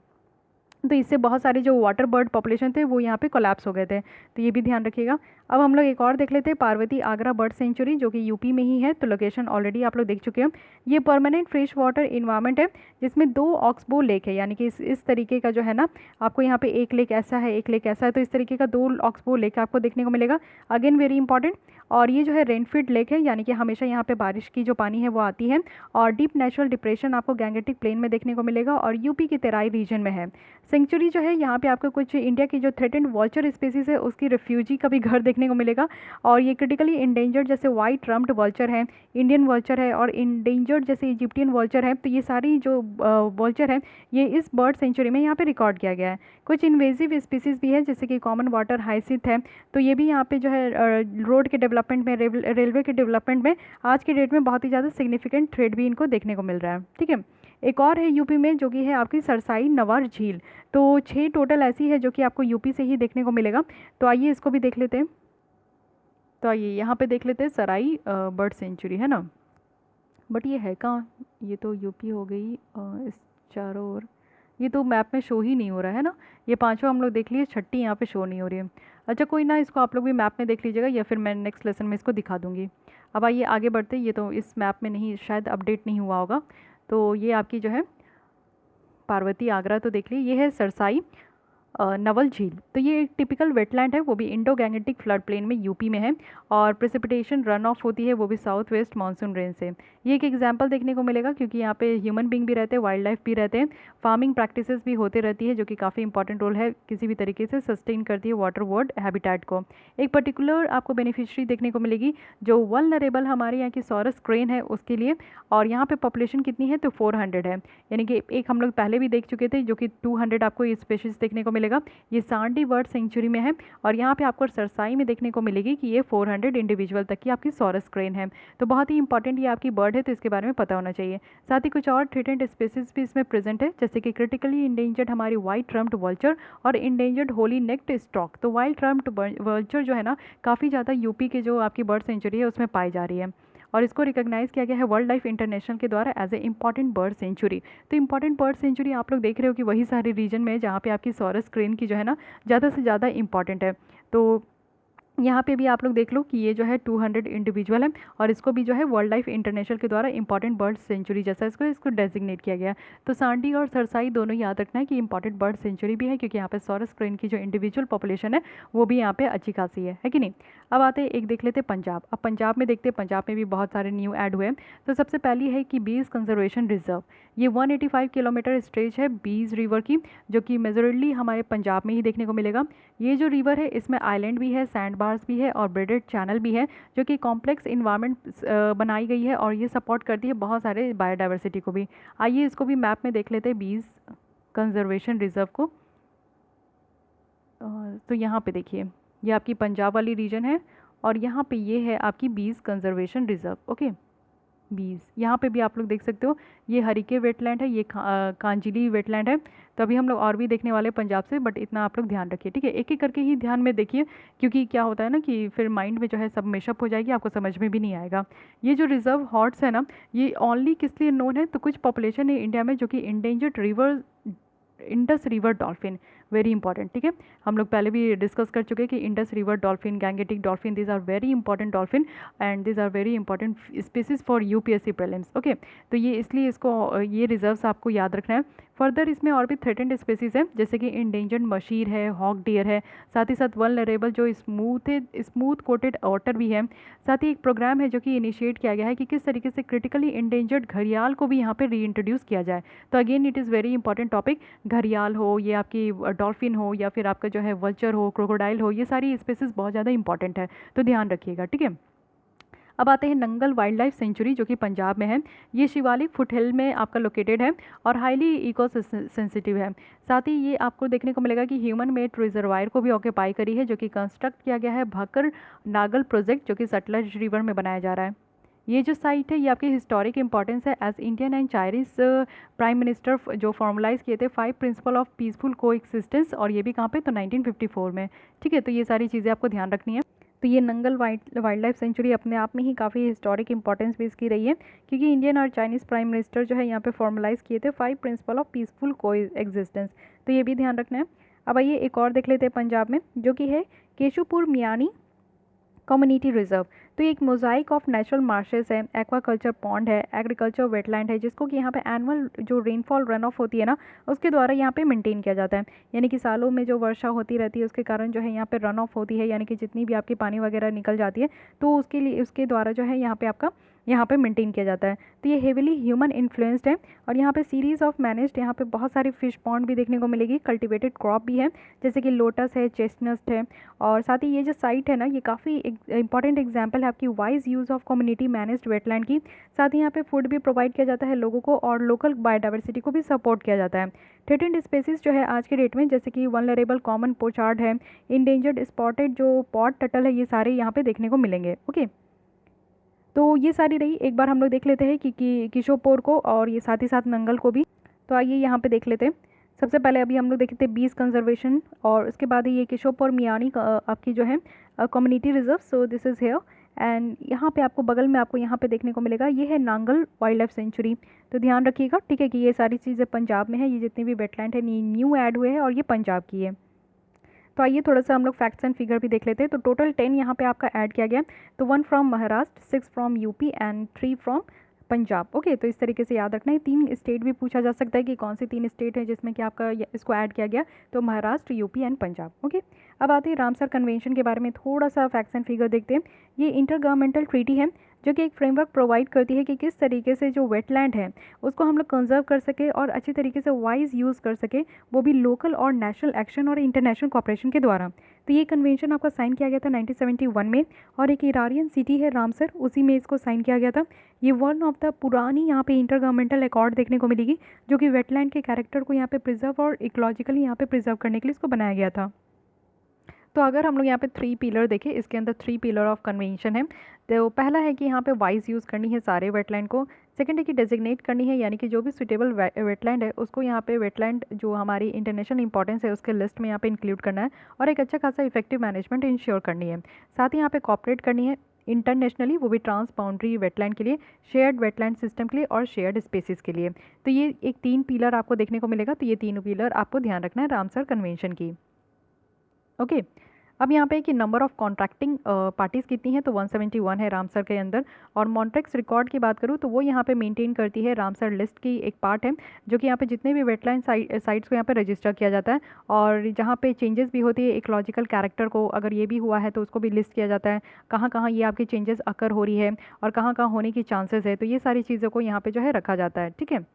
तो इससे बहुत सारे जो वाटर बर्ड पॉपुलेशन थे वो यहाँ पे कोलैप्स हो गए थे, तो ये भी ध्यान रखिएगा। अब हम लोग एक और देख लेते हैं, पार्वती आगरा बर्ड सेंचुरी जो कि यूपी में ही है, तो लोकेशन ऑलरेडी आप लोग देख चुके हैं। ये परमानेंट फ्रेश वाटर इन्वायरमेंट है जिसमें 2 ऑक्सबो लेक है, यानी कि इस तरीके का जो है ना आपको यहाँ पे एक लेक ऐसा है, एक लेक ऐसा है, तो इस तरीके का 2 ऑक्सबो लेक आपको देखने को मिलेगा, अगेन वेरी इंपॉर्टेंट। और ये जो है रेनफील्ड लेक है, यानी कि हमेशा यहाँ पे बारिश की जो पानी है वो आती है, और डीप नेचुरल डिप्रेशन आपको गैंगेटिक प्लेन में देखने को मिलेगा और यूपी के तेराई रीजन में है। सेंचुरी जो है यहाँ पे आपको कुछ इंडिया की जो थ्रेटेंड वॉल्चर स्पीसीज है उसकी रिफ्यूजी का भी घर देखने को मिलेगा, और ये क्रिटिकली इंडेंजर्ड जैसे वाइट रम्ड वॉल्चर है, इंडियन वॉल्चर है, और इंडेंजर्ड जैसे इजिप्टियन वॉल्चर है, तो ये सारी जो वॉल्चर है ये इस बर्ड सेंचुरी में यहाँ पे रिकॉर्ड किया गया है। कुछ इन्वेजिव स्पीसीज़ भी है जैसे कि कॉमन वाटर हाइसिंथ है, तो ये भी यहाँ पे जो है रोड के डेवलपमेंट में, रेलवे के डेवलपमेंट में आज के डेट में बहुत ही ज़्यादा सिग्निफिकेंट थ्रेड भी इनको देखने को मिल रहा है, ठीक है। एक और है यूपी में जो कि है आपकी सरसाई नवार झील, तो 6 टोटल ऐसी है जो कि आपको यूपी से ही देखने को मिलेगा। तो आइए इसको भी देख लेते हैं। तो आइए यहाँ पे देख लेते हैं सराई बर्ड सेंचुरी, है ना, बट ये है कहाँ, ये तो यूपी हो गई, इस चारों ओर ये तो मैप में शो ही नहीं हो रहा है ना, ये 5 हम लोग देख लिए, 6ठी यहाँ पे शो नहीं हो रही है। अच्छा कोई ना, इसको आप लोग भी मैप में देख लीजिएगा या फिर मैं नेक्स्ट लेसन में इसको दिखा दूँगी। अब आइए आगे बढ़ते, ये तो इस मैप में नहीं, शायद अपडेट नहीं हुआ होगा। तो ये आपकी जो है पार्वती आगरा तो देख ली, ये है सरसाई नवल झील, तो ये एक टिपिकल वेटलैंड है, वो भी इंडो गैंगेटिक फ्लड प्लेन में यूपी में है, और प्रेसिपिटेशन रन ऑफ होती है वो भी साउथ वेस्ट मानसून रेन से। ये एक एग्जांपल देखने को मिलेगा क्योंकि यहाँ पे ह्यूमन बींग भी रहते हैं, वाइल्ड लाइफ भी रहते हैं, फार्मिंग प्रैक्टिसेस भी होते रहती है जो कि काफ़ी इंपॉर्टेंट रोल है किसी भी तरीके से सस्टेन करती है वाटर वर्ड हैबिटेट को। एक पर्टिकुलर आपको बेनिफिशरी देखने को मिलेगी जो वल्नरेबल हमारे यहाँ की सॉरस क्रेन है उसके लिए, और यहाँ पे पॉपुलेशन कितनी है तो 400 है, यानी कि एक हम लोग पहले भी देख चुके थे जो कि 200 आपको ये स्पेशीज देखने को मिलेगा। ये सांडी बर्ड सेंचुरी में है, और यहाँ पे आपको सरसाई में देखने को मिलेगी कि ये 400 इंडिविजुअल तक की आपकी सॉरस क्रेन है, तो बहुत ही इंपॉर्टेंट ये आपकी बर्ड है, तो इसके बारे में पता होना चाहिए। साथ ही कुछ और थ्रेटेंड स्पीसीज भी इसमें प्रेजेंट है जैसे कि क्रिटिकली इंडेंजर्ड हमारी वाइट ट्रम्प्ड वल्चर और इंडेंजर्ड होली नेक्ड स्टॉक। तो वाइट ट्रम्प्ड वल्चर जो है ना काफ़ी ज़्यादा यूपी के जो आपकी बर्ड सेंचुरी है उसमें पाई जा रही है, और इसको रिकॉग्नाइज़ किया गया है वर्ल्ड लाइफ इंटरनेशनल के द्वारा as a important bird sanctuary. तो इंपॉर्टेंट बर्ड सेंचुरी आप लोग देख रहे हो कि वही सारे रीजन में जहाँ पे आपकी सॉरस क्रेन की जो है ना ज़्यादा से ज़्यादा इंपॉर्टेंट है। तो यहाँ पे भी आप लोग देख लो कि ये जो है 200 इंडिविजुअल है और इसको भी जो है वर्ल्ड लाइफ इंटरनेशनल के द्वारा इंपॉर्टेंट बर्ड सेंचुरी जैसा इसको डेजिग्नेट किया गया है। तो सांडी और सरसाई दोनों याद रखना है कि इंपॉर्टेंट बर्ड सेंचुरी भी है, क्योंकि यहाँ पे सॉरस क्रेन की जो इंडिविजुअल पॉपुलेशन है वो भी यहाँ पे अच्छी खासी है कि नहीं। अब आते हैं एक देख लेते हैं पंजाब। अब पंजाब में देखते हैं, पंजाब में भी बहुत सारे न्यू ऐड हुए हैं। तो सबसे पहली है कि बीज कंजर्वेशन रिजर्व। ये 185 किलोमीटर स्ट्रेच है बीज रिवर की, जो कि मेजरली हमारे पंजाब में ही देखने को मिलेगा। ये जो रिवर है इसमें आइलैंड भी है, सैंड बार्स भी है और ब्रेडेड चैनल भी है, जो कि कॉम्प्लेक्स इन्वायरमेंट बनाई गई है और ये सपोर्ट करती है बहुत सारे बायोडाइवर्सिटी को भी। आइए इसको भी मैप में देख लेते हैं बीज कंजर्वेशन रिजर्व को। तो यहाँ पे देखिए, ये आपकी पंजाब वाली रीजन है और यहाँ पे ये है आपकी बीज कंजर्वेशन रिजर्व। ओके, बीज यहाँ पे भी आप लोग देख सकते हो, ये हरिके वेटलैंड है, ये कांजिली वेटलैंड है। तो अभी हम लोग और भी देखने वाले हैं पंजाब से, बट इतना आप लोग ध्यान रखिए, ठीक है। एक एक करके ही ध्यान में देखिए, क्योंकि क्या होता है ना कि फिर माइंड में जो है सब मेशअप हो जाएगी, आपको समझ में भी नहीं आएगा। ये जो रिजर्व हॉर्ट्स है ना, ये ओनली किस लिए नोन है, तो कुछ पॉपुलेशन है इंडिया में जो कि endangered river Indus river dolphin, very important, ठीक है। हम लोग पहले भी डिस्कस कर चुके हैं कि Indus river dolphin, Gangetic dolphin, this are very important dolphin and this are very important species for UPSC prelims. Okay, तो ये इसलिए इसको ये रिजर्व्स आपको याद रखना है। फर्दर इसमें और भी थ्रेटेंड स्पीसीज है, जैसे कि इंडेंजर्ड मशीर है, हॉक डियर है, साथ ही साथ वल्नरेबल जो स्मूथ कोटेड ऑटर भी है। साथ ही एक प्रोग्राम है जो कि इनिशिएट किया गया है कि किस तरीके से क्रिटिकली इंडेंजर्ड घड़ियाल को भी यहाँ पे री इंट्रोड्यूस किया जाए। तो again it is very important topic. घड़ियाल हो, ये आपकी डॉल्फिन हो, या फिर आपका जो है वल्चर हो, क्रोकोडाइल हो, ये सारी स्पीसीज बहुत ज़्यादा इंपॉर्टेंट है, तो ध्यान रखिएगा, ठीक है। अब आते हैं नंगल वाइल्ड लाइफ सेंचुरी, जो कि पंजाब में है। ये शिवालिक फुटहिल में आपका लोकेटेड है और हाईली इको सेंसिटिव है। साथ ही ये आपको देखने को मिलेगा कि ह्यूमन मेड रिजर्वायर को भी ऑक्यूपाई करी है, जो कि कंस्ट्रक्ट किया गया है भाकर नागल प्रोजेक्ट, जो कि सतलज रिवर में बनाया जा रहा है। ये जो साइट है ये आपकी हिस्टोरिक इंपॉर्टेंस है, as Indian and Chinese prime minister जो फॉर्मुलाइज किए थे 5 principle of peaceful coexistence, और ये भी कहाँ पे, तो 1954 में, ठीक है। तो ये सारी चीज़ें आपको ध्यान रखनी है। तो ये नंगल वाइल्ड लाइफ सेंचुरी अपने आप में ही काफ़ी हिस्टोरिक इंपॉर्टेंस भी इसकी रही है, क्योंकि इंडियन और चाइनीज़ प्राइम मिनिस्टर जो है यहाँ पे फॉर्मुलाइज किए थे 5 प्रिंसिपल ऑफ पीसफुल को एग्जिस्टेंस, तो ये भी ध्यान रखना है। अब आइए एक और देख लेते हैं पंजाब में, जो कि है केशुपुर मियानी कम्युनिटी रिजर्व। तो ये एक मोजाइक ऑफ नेचुरल मार्शेस है, एक्वाकल्चर पॉन्ड है, एग्रीकल्चर वेटलैंड है, जिसको कि यहाँ पे एनुअल जो रेनफॉल रन ऑफ होती है ना, उसके द्वारा यहाँ पे मेंटेन किया जाता है। यानी कि सालों में जो वर्षा होती रहती है उसके कारण जो है यहाँ पे रन ऑफ होती है, यानी कि जितनी भी आपकी पानी वगैरह निकल जाती है, तो उसके लिए उसके द्वारा जो है यहाँ पे आपका यहाँ पे मेंटेन किया जाता है। तो ये हेविली ह्यूमन इन्फ्लुएंस्ड है और यहाँ पे सीरीज़ ऑफ मैनेज्ड, यहाँ पे बहुत सारी फिश पॉन्ड भी देखने को मिलेगी, कल्टिवेटेड क्रॉप भी है, जैसे कि लोटस है, चेस्टनट है। और साथ ही ये जो साइट है ना, ये काफ़ी इंपॉर्टेंट एग्जाम्पल है आपकी wise use of community managed wetland की। साथ ही यहाँ पे फूड भी प्रोवाइड किया जाता है लोगों को और लोकल बायोडाइवर्सिटी को भी सपोर्ट किया जाता है। थ्रेटेंड स्पेसीज जो है आज के डेट में, जैसे कि वल्नरेबल कॉमन पोचार्ड है, इंडेंजर्ड स्पॉटेड जो पॉट टटल है, ये सारे यहाँ पे देखने को मिलेंगे। ओके, तो ये सारी रही। एक बार हम लोग देख लेते हैं कि किशोपुर को और ये साथ ही साथ नंगल को भी। तो आइए यहाँ पे देख लेते हैं। सबसे पहले अभी हम लोग देखते हैं बीज कंजर्वेशन, और उसके बाद ये किशोपुर मियानी आपकी जो है community reserve. So this is here and यहाँ पे आपको बगल में आपको यहाँ पे देखने को मिलेगा, ये है नांगल वाइल्ड लाइफ सेंचुरी। तो ध्यान रखिएगा, ठीक है, कि ये सारी चीज़ें पंजाब में है, ये जितनी भी वेटलैंड है न्यू ऐड हुए हैं और ये पंजाब की है। तो आइए थोड़ा सा हम लोग फैक्ट्स एंड फिगर भी देख लेते हैं। तो टोटल 10 यहाँ पे आपका ऐड किया गया। तो 1 from Maharashtra, 6 from UP and 3 from Punjab. Okay, तो इस तरीके से याद रखना है। 3 स्टेट भी पूछा जा सकता है कि कौन सी 3 स्टेट है जिसमें कि आपका इसको ऐड किया गया, तो Maharashtra, UP and Punjab. Okay, अब आते हैं रामसर कन्वेंशन के बारे में, थोड़ा सा फैक्ट्स एंड फिगर देखते हैं। ये इंटर गवर्नमेंटल ट्रीटी है जो कि एक फ्रेमवर्क प्रोवाइड करती है कि किस तरीके से जो वेटलैंड है उसको हम लोग कंजर्व कर सके और अच्छी तरीके से वाइज यूज़ कर सके, वो भी लोकल और नेशनल एक्शन और इंटरनेशनल कोऑपरेशन के द्वारा। तो ये कन्वेंशन आपका साइन किया गया था 1971 में, और एक इरानियन सिटी है रामसर, उसी में इसको साइन किया गया था। ये वन ऑफ द पुरानी यहाँ पे इंटर गवर्नमेंटल अकॉर्ड देखने को मिलेगी, जो कि वेटलैंड के कैरेक्टर को यहाँ पे प्रिजर्व और इकोलॉजिकली यहाँ पे प्रिजर्व करने के लिए इसको बनाया गया था। तो अगर हम लोग यहाँ पे 3 पिलर देखें, इसके अंदर 3 पिलर ऑफ कन्वेंशन है। तो पहला है कि यहाँ पे वाइज यूज़ करनी है सारे वेटलैंड को। सेकंड है कि डेजिग्नेट करनी है, यानी कि जो भी सुटेबल वेटलैंड है उसको यहाँ पे वेटलैंड जो हमारी इंटरनेशनल इंपॉर्टेंस है उसके लिस्ट में यहाँ पे इंक्लूड करना है, और एक अच्छा खासा इफेक्टिव मैनेजमेंट इंश्योर करनी है। साथ ही यहाँ पे कॉपरेट करनी है इंटरनेशनली, वो भी ट्रांस बाउंड्री वेटलैंड के लिए, शेयर्ड वेटलैंड सिस्टम के लिए और शेयर्ड स्पेसिस के लिए। तो ये एक 3 पिलर आपको देखने को मिलेगा। तो ये 3 पिलर आपको ध्यान रखना है रामसर कन्वेंशन की। ओके, अब यहाँ पे कि नंबर ऑफ़ कॉन्ट्रैक्टिंग पार्टीज़ कितनी है, तो 171 है रामसर के अंदर। और मॉन्ट्रेक्स रिकॉर्ड की बात करूँ तो वो यहाँ पे मेंटेन करती है, रामसर लिस्ट की एक पार्ट है, जो कि यहाँ पे जितने भी वेटलैंड साइट्स को यहाँ पे रजिस्टर किया जाता है, और जहाँ पे चेंजेस भी होती है इकोलॉजिकल कैरेक्टर को, अगर ये भी हुआ है तो उसको भी लिस्ट किया जाता है, कहाँ कहाँ ये आपकी चेंजेस अकर हो रही है और कहाँ कहाँ होने की चांसेस है, तो ये सारी चीज़ों को यहाँ पे जो है रखा जाता है। ठीक है।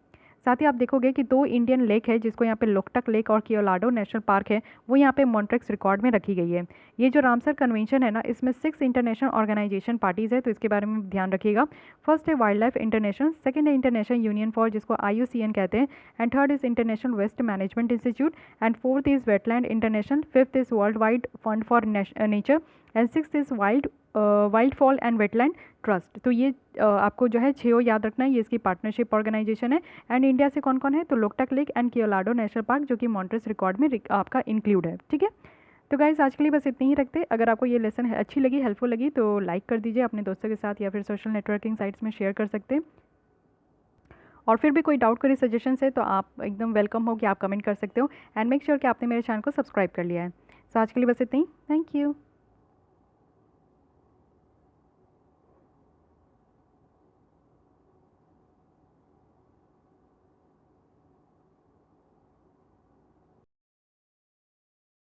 साथ ही आप देखोगे कि 2 इंडियन लेक है, जिसको यहाँ पे लोकटक लेक और कियोलाडो नेशनल पार्क है, वो यहाँ पे मॉन्ट्रेक्स रिकॉर्ड में रखी गई है। ये जो रामसर कन्वेंशन है ना, इसमें 6 इंटरनेशनल ऑर्गेनाइजेशन पार्टीज़ है, तो इसके बारे में ध्यान रखिएगा। फर्स्ट है वाइल्ड लाइफ इंटरनेशनल, सेकंड है इंटरनेशनल यूनियन फॉर, जिसको IUCN कहते हैं, and third is international waste management institute, and fourth is wetland international, fifth is world wide fund for nature, and six is wildfowl and wetland trust. तो ये आपको जो है 6 याद रखना है, ये इसकी पार्टनरशिप ऑर्गेनाइजेशन है। एंड इंडिया से कौन कौन है, तो Loktak lake and Keoladeo national park, जो कि मॉन्ट्रेस रिकॉर्ड में आपका इंक्लूड है। ठीक है। तो गाइस आज के लिए बस इतनी ही रखते। अगर आपको ये लेसन अच्छी लगी, हेल्पफुल लगी, तो लाइक कर दीजिए अपने दोस्तों के साथ, या फिर सोशल नेटवर्किंग साइट्स में शेयर कर सकते हैं। और फिर भी कोई डाउट करी सजेशन है तो आप एकदम वेलकम हो कि आप कमेंट कर सकते हो। एंड मेक श्योर कि आपने मेरे चैनल को सब्सक्राइब कर लिया है। सो आज के लिए बस इतना ही। Thank you.